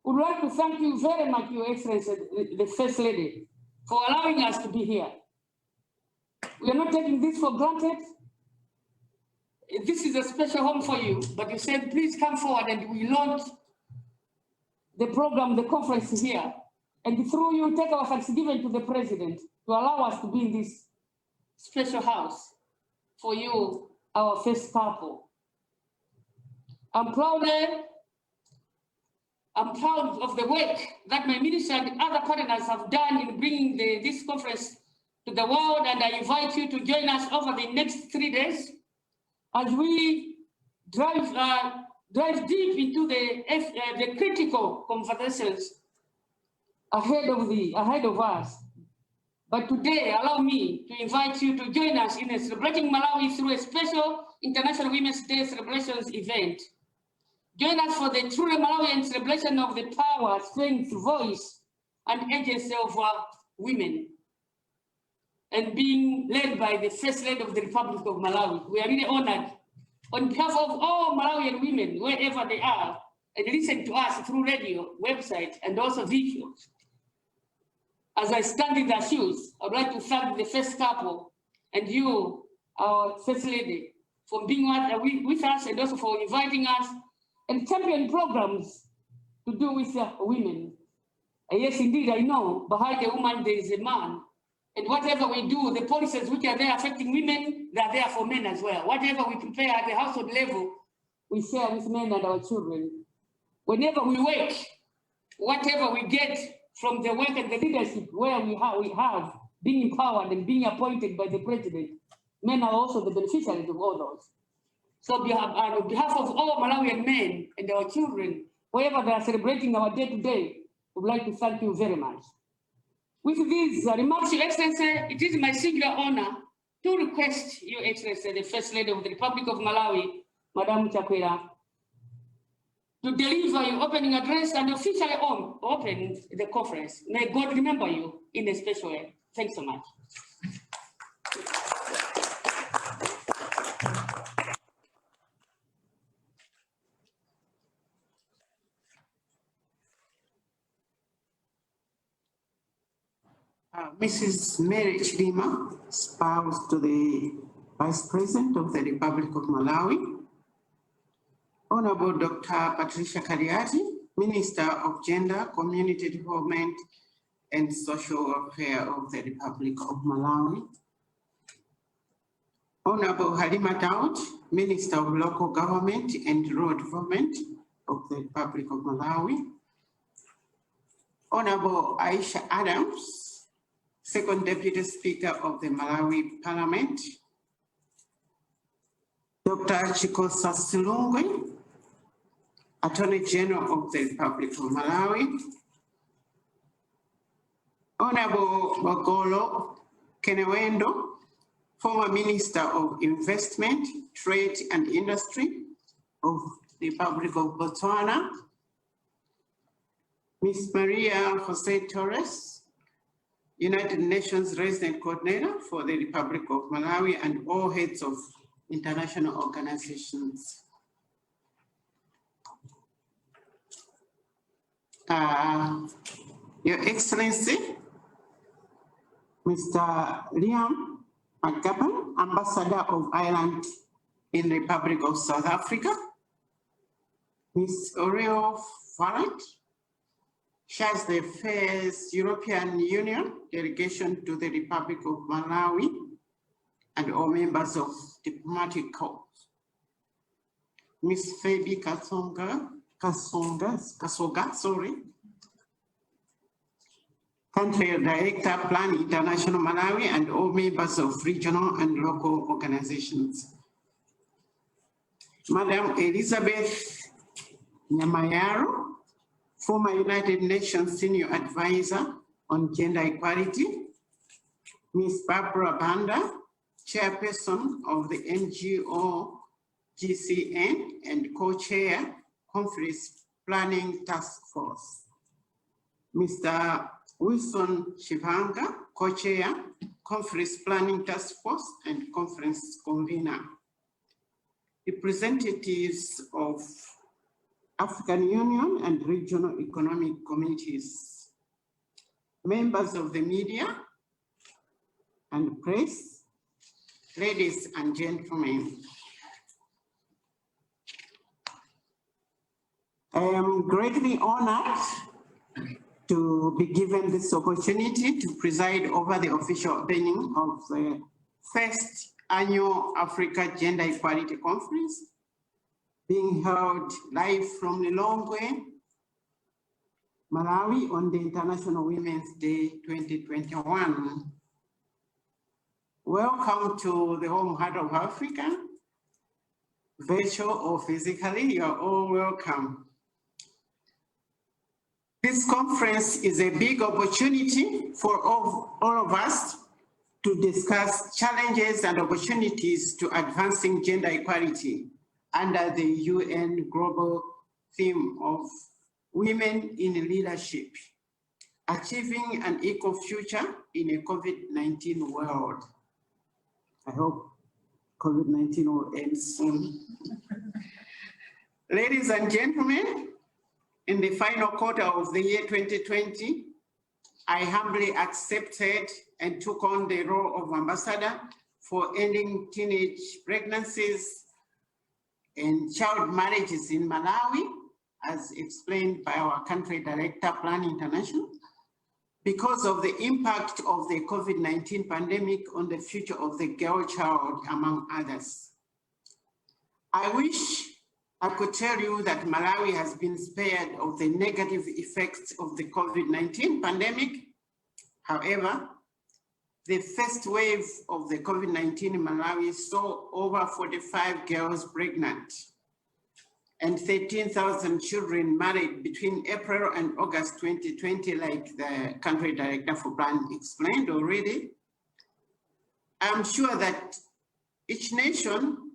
We would like to thank you very much, Your Excellency, the First Lady, for allowing us to be here. We are not taking this for granted. This is a special home for you, but you said, please come forward, and we launch the program, the conference here. And through you, take our thanksgiving to the President to allow us to be in this special house for you, our first couple. I'm proud of the work that my ministry and other partners have done in bringing this conference to the world, and I invite you to join us over the next 3 days as we drive deep into the critical conversations ahead of us. But today, allow me to invite you to join us in celebrating Malawi through a special International Women's Day celebrations event. Join us for the truly Malawian celebration of the power, strength, voice, and agency of women, and being led by the First Lady of the Republic of Malawi. We are really honored on behalf of all Malawian women, wherever they are, and listen to us through radio, website, and also video. As I stand in their shoes, I would like to thank the first couple and you, our First Lady, for being with us, and also for inviting us and champion programs to do with women. And yes, indeed, I know behind a woman there is a man. And whatever we do, the policies which are there affecting women, they are there for men as well. Whatever we prepare at the household level, we share with men and our children. Whenever we work, whatever we get from the work and the leadership where we have being empowered and being appointed by the president, men are also the beneficiaries of all those. So on behalf of all Malawian men and our children, wherever they are celebrating our day today, we would like to thank you very much. With these remarks, Your Excellency, it is my singular honor to request Your Excellency, the First Lady of the Republic of Malawi, Madam Chakwera, to deliver your opening address and officially open the conference. May God remember you in a special way. Thanks so much. Mrs. Mary Chilima, spouse to the Vice President of the Republic of Malawi. Honorable Dr. Patricia Kariati, Minister of Gender, Community Development and Social Welfare of the Republic of Malawi. Honorable Halima Daud, Minister of Local Government and Rural Development of the Republic of Malawi. Honorable Aisha Adams, Second Deputy Speaker of the Malawi Parliament. Dr. Chikosa Silungwe, Attorney General of the Republic of Malawi. Honorable Bagolo Kenewendo, former Minister of Investment, Trade and Industry of the Republic of Botswana. Ms. Maria Jose Torres, United Nations Resident Coordinator for the Republic of Malawi, and all heads of international organizations. Your Excellency, Mr. Liam McGavin, Ambassador of Ireland in the Republic of South Africa, Ms. Oriol Farad, chairs the first European Union delegation to the Republic of Malawi, and all members of diplomatic corps. Ms. Phoebe Kasoga, Country Director, Plan International Malawi, and all members of regional and local organizations. Madam Elizabeth Nyamayaro, former United Nations Senior Advisor on Gender Equality. Ms. Barbara Banda, Chairperson of the NGO GCN and Co-Chair, Conference Planning Task Force. Mr. Wilson Shivanga, Co-Chair, Conference Planning Task Force and Conference Convener. Representatives of African Union and regional economic communities, members of the media and press, ladies and gentlemen. I am greatly honored to be given this opportunity to preside over the official opening of the first annual Africa Gender Equality Conference, being held live from Lilongwe, Malawi on the International Women's Day 2021. Welcome to the home heart of Africa. Virtual or physically, you're all welcome. This conference is a big opportunity for all of us to discuss challenges and opportunities to advancing gender equality under the UN global theme of Women in Leadership, Achieving an Equal Future in a COVID-19 World. I hope COVID-19 will end soon. Ladies and gentlemen, in the final quarter of the year 2020, I humbly accepted and took on the role of ambassador for ending teenage pregnancies and child marriages in Malawi, as explained by our country director, Plan International, because of the impact of the COVID-19 pandemic on the future of the girl child, among others. I wish I could tell you that Malawi has been spared of the negative effects of the COVID-19 pandemic. However, the first wave of the COVID-19 in Malawi saw over 45 girls pregnant and 13,000 children married between April and August 2020, like the country director for Plan explained already. I'm sure that each nation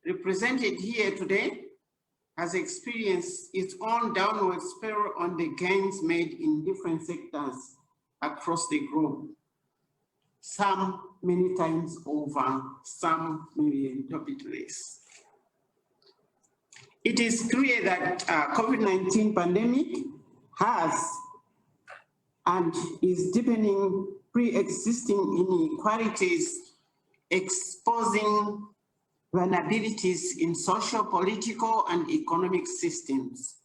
represented here today has experienced its own downward spiral on the gains made in different sectors across the globe. Some many times over, some maybe a little bit less. It is clear that COVID-19 pandemic has and is deepening pre-existing inequalities, exposing vulnerabilities in social, political, and economic systems,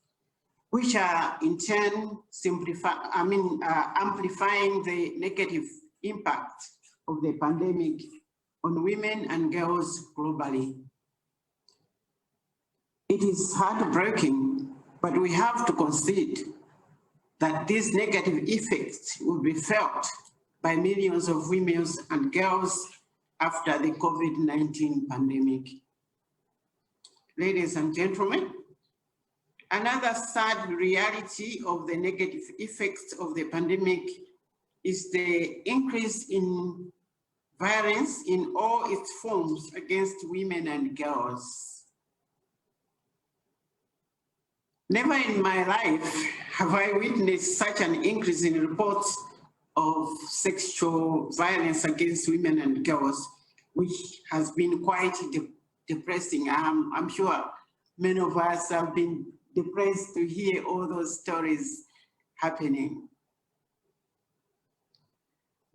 which are in turn amplifying the negative impact of the pandemic on women and girls globally. It is heartbreaking, but we have to concede that these negative effects will be felt by millions of women and girls after the COVID-19 pandemic. Ladies and gentlemen, another sad reality of the negative effects of the pandemic is the increase in violence in all its forms against women and girls. Never in my life have I witnessed such an increase in reports of sexual violence against women and girls, which has been quite depressing. I'm sure many of us have been depressed to hear all those stories. happening.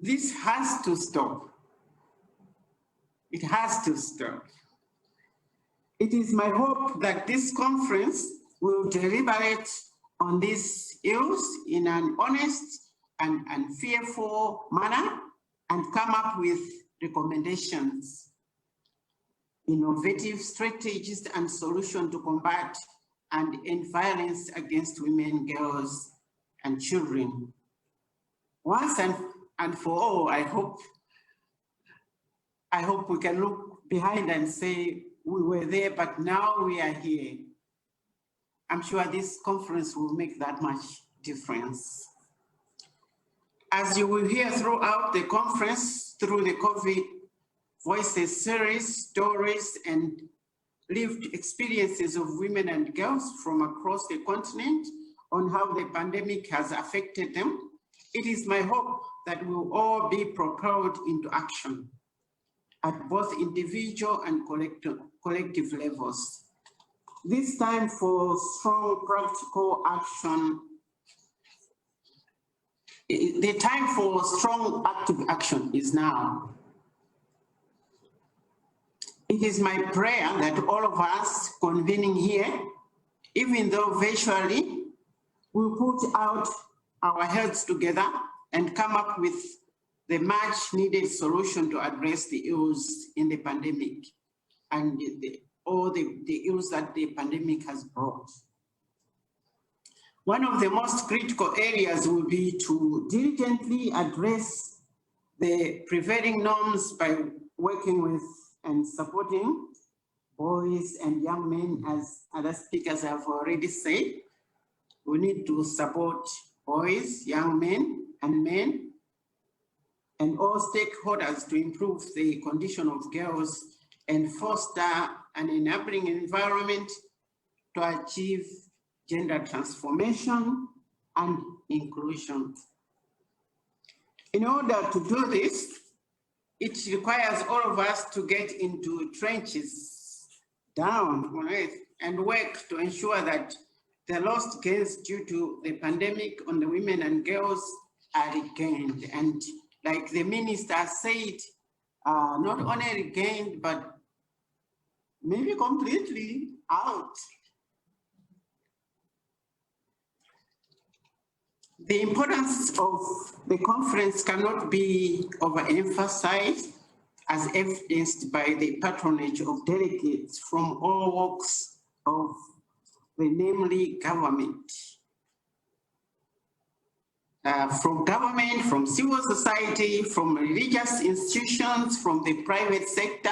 This has to stop. It has to stop. It is my hope that this conference will deliberate on these ills in an honest and fearful manner and come up with recommendations, innovative strategies and solutions to combat and end violence against women, girls, and children. Once and for all, I hope we can look behind and say we were there, but now we are here. I'm sure this conference will make that much difference. As you will hear throughout the conference, through the COVID Voices series, stories and lived experiences of women and girls from across the continent on how the pandemic has affected them, it is my hope that we'll all be propelled into action at both individual and collective levels. This time for strong practical action, the time for strong active action is now. It is my prayer that all of us convening here, even though virtually, will put out our heads together and come up with the much needed solution to address the ills in the pandemic and all the ills that the pandemic has brought. One of the most critical areas will be to diligently address the prevailing norms by working with and supporting boys and young men, as other speakers have already said. We need to support boys, young men, and all stakeholders to improve the condition of girls and foster an enabling environment to achieve gender transformation and inclusion. In order to do this, it requires all of us to get into trenches, down on earth, and work to ensure that the lost gains due to the pandemic on the women and girls are regained. And like the minister said, not only regained, but maybe completely out. The importance of the conference cannot be overemphasized, as evidenced by the patronage of delegates from all walks of the namely government. From government, from civil society, from religious institutions, from the private sector.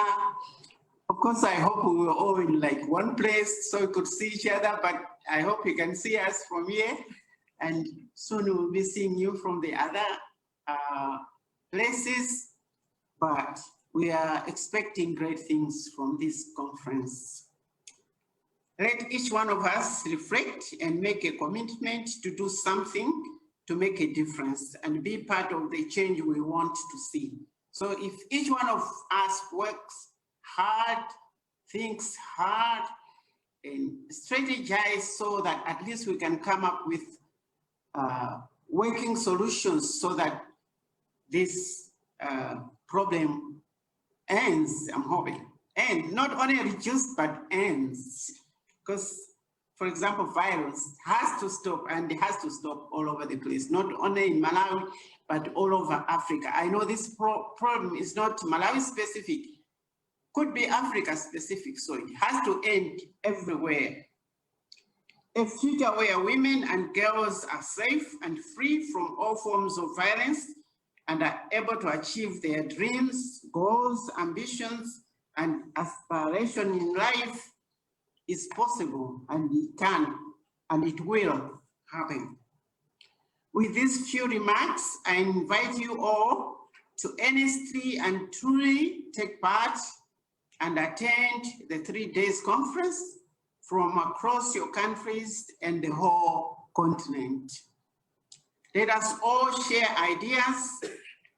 Of course, I hope we were all in like one place so we could see each other, but I hope you can see us from here. And soon we'll be seeing you from the other places, but we are expecting great things from this conference. Let each one of us reflect and make a commitment to do something to make a difference and be part of the change we want to see. So if each one of us works hard, thinks hard, and strategize so that at least we can come up with working solutions so that this problem ends, I'm hoping. And not only reduced, but ends. Because, for example, violence has to stop, and it has to stop all over the place, not only in Malawi, but all over Africa. I know this problem is not Malawi specific, could be Africa specific, so it has to end everywhere. A future where women and girls are safe and free from all forms of violence and are able to achieve their dreams, goals, ambitions, and aspiration in life is possible, and it can, and it will happen. With these few remarks, I invite you all to earnestly and truly take part and attend the 3 days conference from across your countries and the whole continent. Let us all share ideas,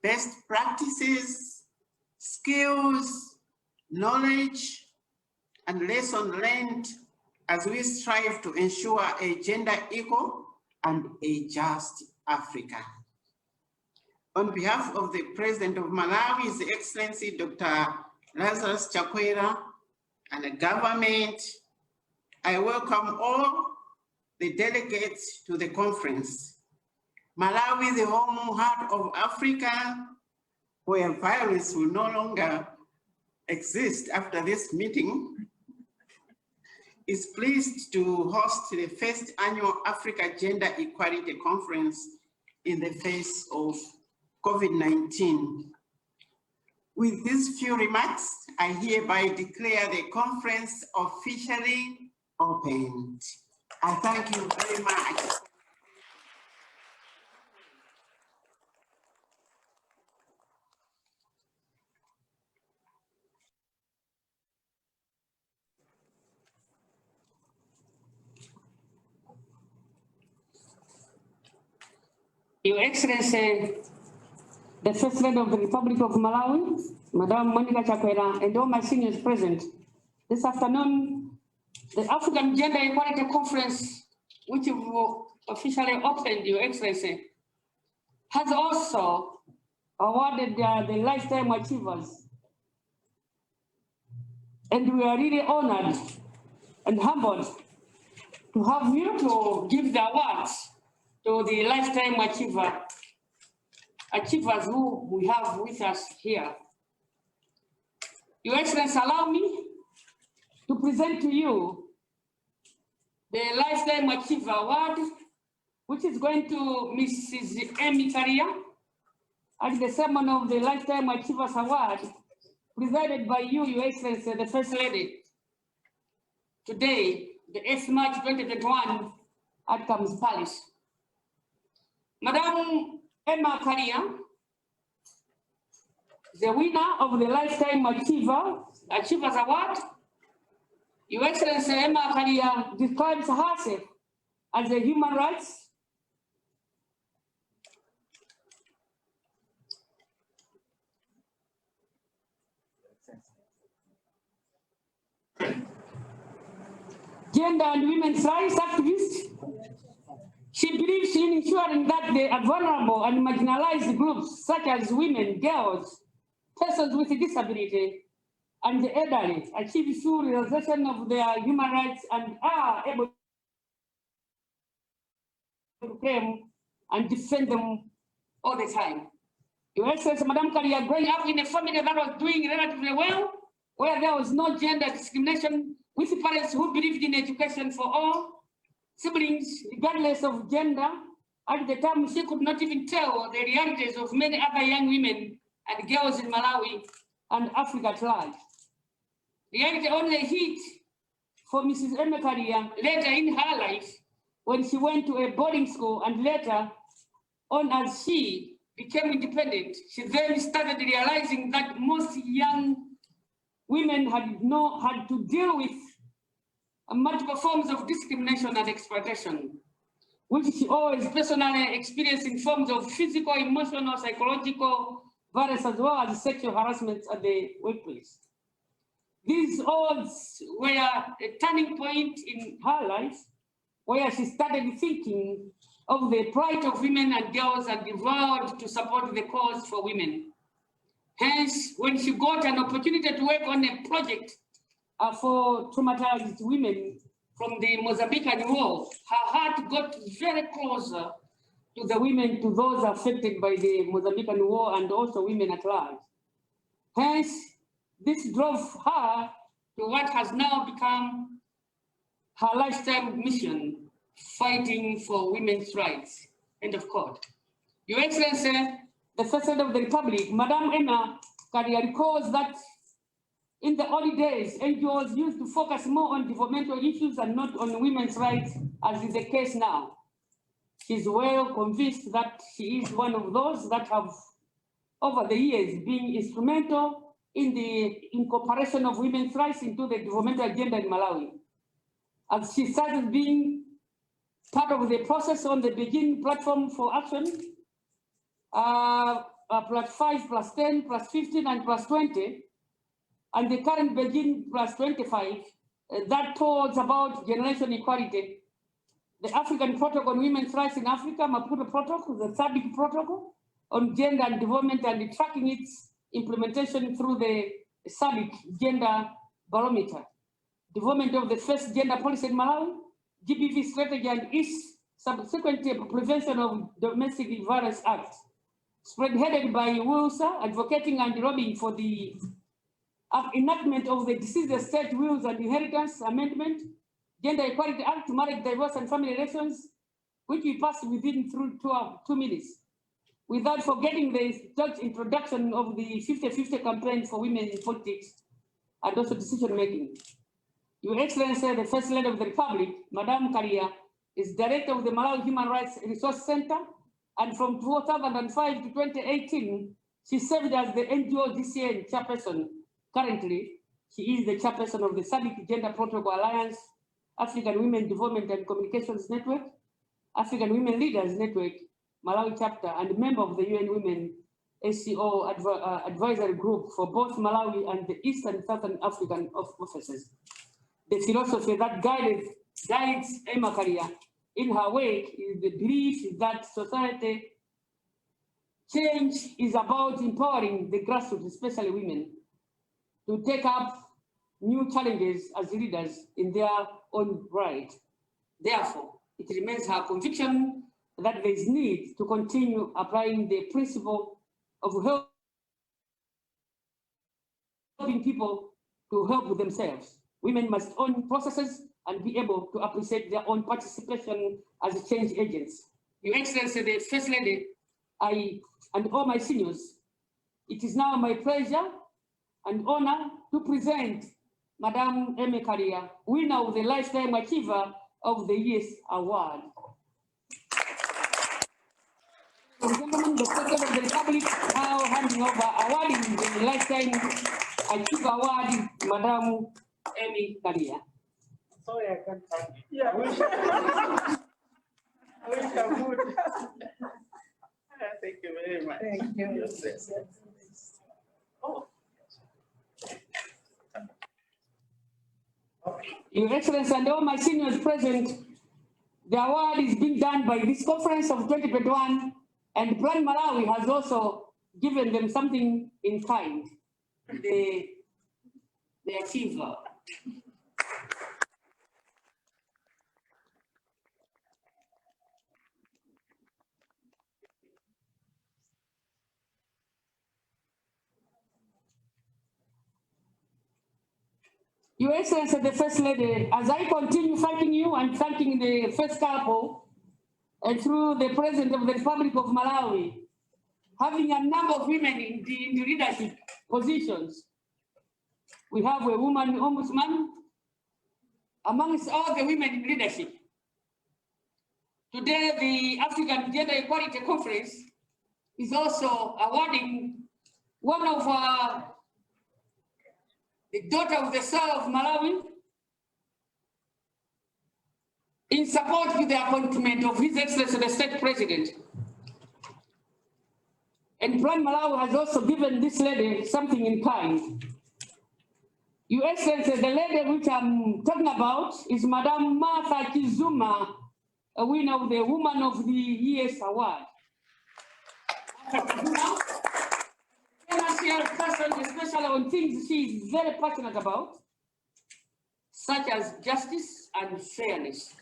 best practices, skills, knowledge, and lessons learned as we strive to ensure a gender equal and a just Africa. On behalf of the President of Malawi, His Excellency Dr. Lazarus Chakwera, and the government, I welcome all the delegates to the conference. Malawi, the home heart of Africa, where violence will no longer exist after this meeting, is pleased to host the first annual Africa Gender Equality Conference in the face of COVID-19. With these few remarks, I hereby declare the conference officially opened. I thank you very much. Your Excellency, the First Lady of the Republic of Malawi, Madam Monica Chakwera, and all my seniors present. This afternoon, the African Gender Equality Conference, which you officially opened, Your Excellency, has also awarded the Lifetime Achievers. And we are really honored and humbled to have you to give the awards to the Lifetime Achievers who we have with us here. Your Excellency, allow me to present to you the Lifetime Achiever Award, which is going to Mrs. Amy Karia, at the ceremony of the Lifetime Achievers Award, presided by you, Your Excellency, the First Lady. Today, the 8th March 2021, at Camus Palace. Madam Emma Karia, the winner of the Lifetime Achievers Award. Your Excellency Emma Karia describes herself as a human rights gender and women's rights activist. She believes in ensuring that the vulnerable and marginalized groups, such as women, girls, persons with disability, and the elderly, achieve full realization of their human rights and are able to claim and defend them all the time. Your Excellency, Madam Karia, growing up in a family that was doing relatively well, where there was no gender discrimination, with parents who believed in education for all, siblings, regardless of gender. At the time, she could not even tell the realities of many other young women and girls in Malawi and Africa at large. Reality only hit for Mrs. Emma Karia later in her life when she went to a boarding school, and later on as she became independent. She then started realizing that most young women had to deal with multiple forms of discrimination and exploitation, which she always personally experienced in forms of physical, emotional, psychological violence, as well as sexual harassment at the workplace. These odds were a turning point in her life, where she started thinking of the plight of women and girls and vowed to support the cause for women. Hence, when she got an opportunity to work on a project for traumatized women from the Mozambican war, her heart got very closer to the women, to those affected by the Mozambican war, and also women at large. Hence, this drove her to what has now become her lifetime mission, fighting for women's rights. End of quote. Your Excellency, the First Lady of the Republic, Madam Emma Karia, recalls that in the early days, NGOs used to focus more on developmental issues and not on women's rights, as is the case now. She's well convinced that she is one of those that have, over the years, been instrumental in the incorporation of women's rights into the developmental agenda in Malawi. As she started being part of the process on the Beijing Platform for Action, +5, +10, +15, and +20, and the current Beijing +25, that towards about generation equality. the African Protocol on Women's Rights in Africa, Maputo Protocol, the civic protocol on gender and development, and tracking its implementation through the civic gender barometer. Development of the first gender policy in Malawi, GBV strategy, and its subsequent prevention of domestic violence act, spearheaded by Wilsa, advocating and lobbying for the enactment of the Deceased State Wills and Inheritance Amendment, Gender Equality Act, Marriage, Divorce and Family Relations, which we passed within 2 minutes, without forgetting the introduction of the 50-50 campaign for women in politics and also decision-making. Your Excellency, the First Lady of the Republic, Madame Karia, is Director of the Malawi Human Rights Resource Center, and from 2005 to 2018, she served as the NGO DCN chairperson. Currently, she is the chairperson of the SADC Gender Protocol Alliance, African Women Development and Communications Network, African Women Leaders Network, Malawi chapter, and member of the UN Women SCO advisory group for both Malawi and the East and Southern African offices. The philosophy that guides Emma Karia in her wake is the belief that society change is about empowering the grassroots, especially women, to take up new challenges as leaders in their own right. Therefore, it remains her conviction that there is need to continue applying the principle of helping people to help themselves. Women must own processes and be able to appreciate their own participation as change agents. Your Excellency, the First Lady, I and all my seniors, it is now my pleasure and honor to present Madame Eme Karia, winner of the Lifetime Achiever of the Year's Award. Ladies and gentlemen, the President of the Republic now handing over awarding the Lifetime Achiever Award, Madame Eme Karia. Sorry, I can't find it. Yeah. I wish I would. Thank you very much. Thank you. Yes. Oh. Your Excellency and all my seniors present, the award is being done by this conference of 2021, and Plan Malawi has also given them something in kind, the achiever. Your Excellency, the First Lady, as I continue thanking you and thanking the first couple, and through the President of the Republic of Malawi, having a number of women in the leadership positions. We have a woman ombudsman amongst all the women in leadership. Today, the African Gender Equality Conference is also awarding one of the daughter of the Soul of Malawi, in support of the appointment of His Excellency the State President. And Plan Malawi has also given this lady something in kind. Your Excellency, the lady which I'm talking about is Madame Martha Kizuma, a winner of the Woman of the Year's Award. Person, especially on things she is very passionate about, such as justice and fairness.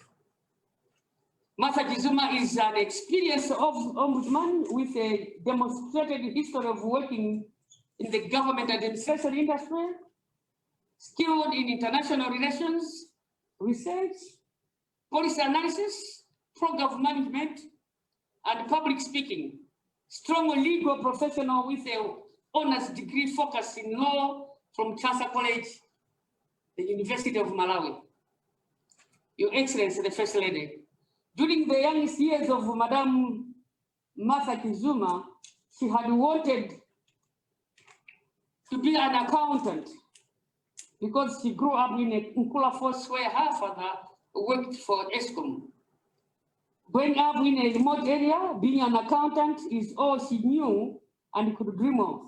Martha Kizuma is an experienced ombudsman with a demonstrated history of working in the government administration industry, skilled in international relations, research, policy analysis, program management, and public speaking. Strong legal professional with a honors degree focused in law from Chakwera College, the University of Malawi. Your Excellency, the First Lady, during the youngest years of Madame Martha Kizuma, she had wanted to be an accountant because she grew up in a Nkula force where her father worked for ESCOM. Growing up in a remote area, being an accountant is all she knew and could dream of.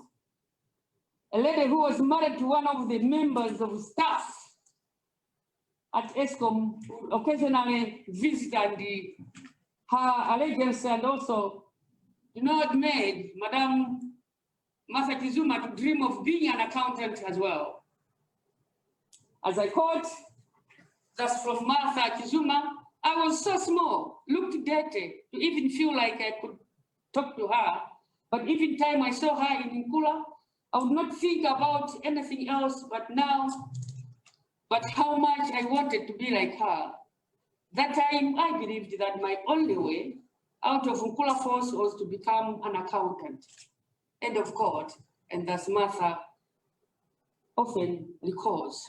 A lady who was married to one of the members of staff at ESCOM occasionally visit and her allegiance and also, it made Madam Martha Kizuma to dream of being an accountant as well. As I quote, that's from Martha Kizuma, I was so small, looked dirty, to even feel like I could talk to her. But even time I saw her in Nkula, I would not think about anything else but how much I wanted to be like her. That time I believed that my only way out of Nkula Force was to become an accountant. End of quote. And thus Martha often recalls.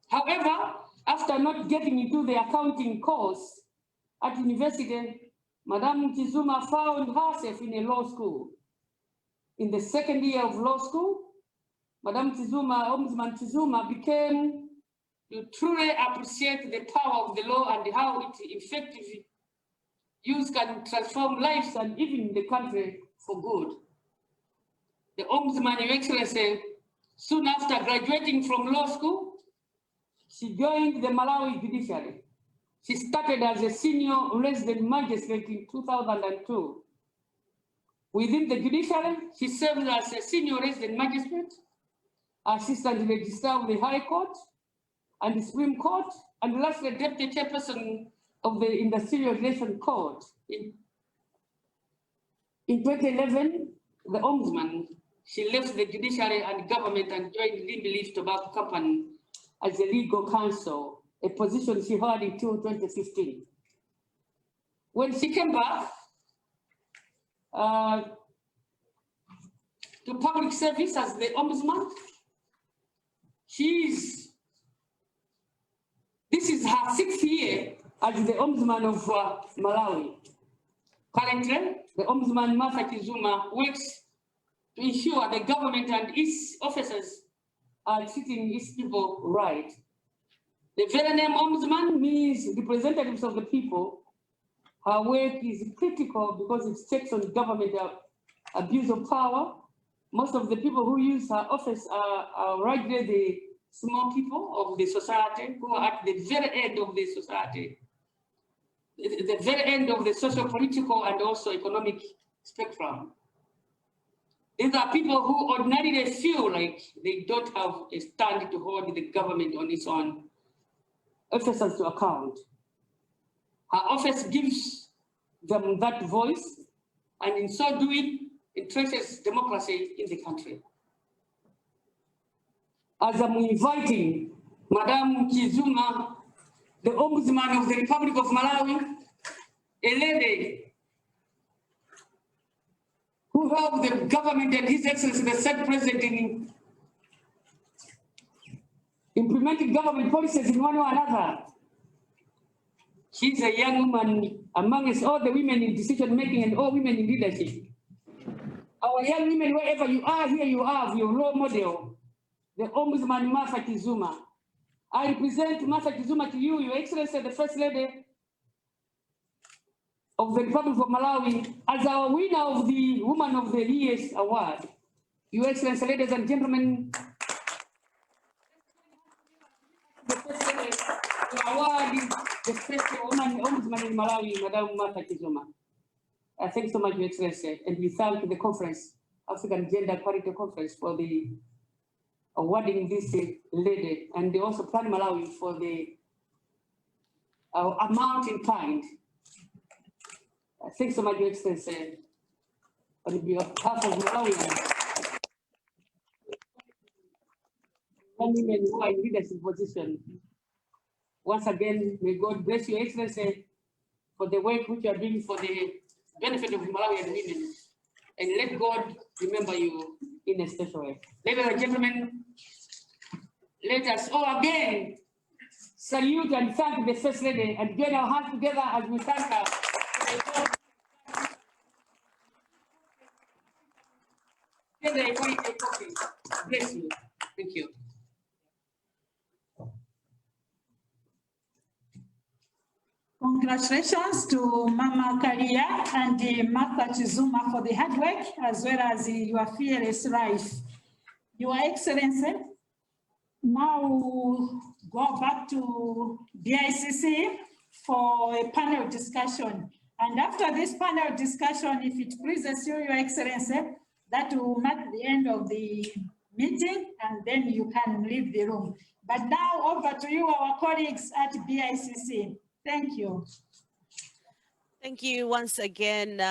However, after not getting into the accounting course at university, Madame Kizuma found herself in a law school. In the second year of law school, Madame Kizuma, Ombudsman Kizuma, became to truly appreciate the power of the law and how it effectively use can transform lives and even the country for good. The Ombudsman, Your Excellency, soon after graduating from law school, she joined the Malawi judiciary. She started as a senior resident magistrate in 2002. Within the judiciary, she served as a senior resident magistrate, assistant registrar of the High Court and the Supreme Court, and lastly, deputy chairperson of the Industrial Relations Court. In 2011, the Ombudsman, she left the judiciary and government and joined Limbi Tobacco Company as a legal counsel, a position she held until 2015. When she came back to public service as the Ombudsman, this is her 6th year as the Ombudsman of Malawi. Currently, the Ombudsman Martha Kizuma works to ensure the government and its officers are treating its people right. The very name Ombudsman means representatives of the people. Her work is critical because it checks on government abuse of power. Most of the people who use her office are rightly the small people of the society who are at the very end of the society, the very end of the social, political, and also economic spectrum. These are people who ordinarily feel like they don't have a stand to hold the government on its own officers to account. Her office gives them that voice, and in so doing, it entrenches democracy in the country. As I'm inviting Madame Kizuma, the Ombudsman of the Republic of Malawi, a lady who helped the government and His Excellency the State President in implementing government policies in one or another. She's a young woman amongst all the women in decision making and all women in leadership. Our young women, wherever you are, here you have your role model, the Ombudsman Martha Kizuma. I represent Martha Kizuma to you, Your Excellency, the First Lady of the Republic of Malawi, as our winner of the Woman of the Year Award. Your Excellency, ladies and gentlemen, the First Lady, the award is the First Woman Ombudsman in Malawi, Madam Martha Kizuma. Thanks so much, Your Excellency, and we thank the conference, African Gender Equality Conference, for the awarding this lady, and they also Plan Malawi for the amount in kind. Thanks so much, Your Excellency, on behalf of Malawi. Women who are in leadership position. Once again, may God bless you, Excellency, for the work which you are doing for the benefit of Malawian women. And let God remember you in a special way. Ladies and gentlemen, let us all again salute and thank the First Lady and join our hands together as we thank her. Bless you. Thank you. Congratulations to Mama Karia and Martha Kizuma for the hard work, as well as your fearless life. Your Excellency, now go back to BICC for a panel discussion. And after this panel discussion, if it pleases you, Your Excellency, that will mark the end of the meeting, and then you can leave the room. But now over to you, our colleagues at BICC. Thank you. Thank you once again,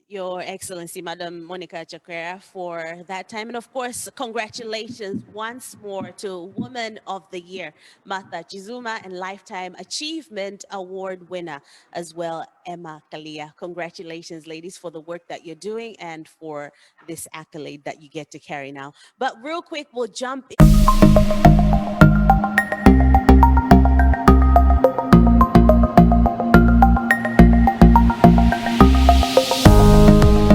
Your Excellency, Madam Monica Chakwera, for that time. And of course, congratulations once more to Woman of the Year, Martha Chizuma, and Lifetime Achievement Award winner as well, Emma Kalia. Congratulations, ladies, for the work that you're doing and for this accolade that you get to carry now. But real quick, we'll jump in.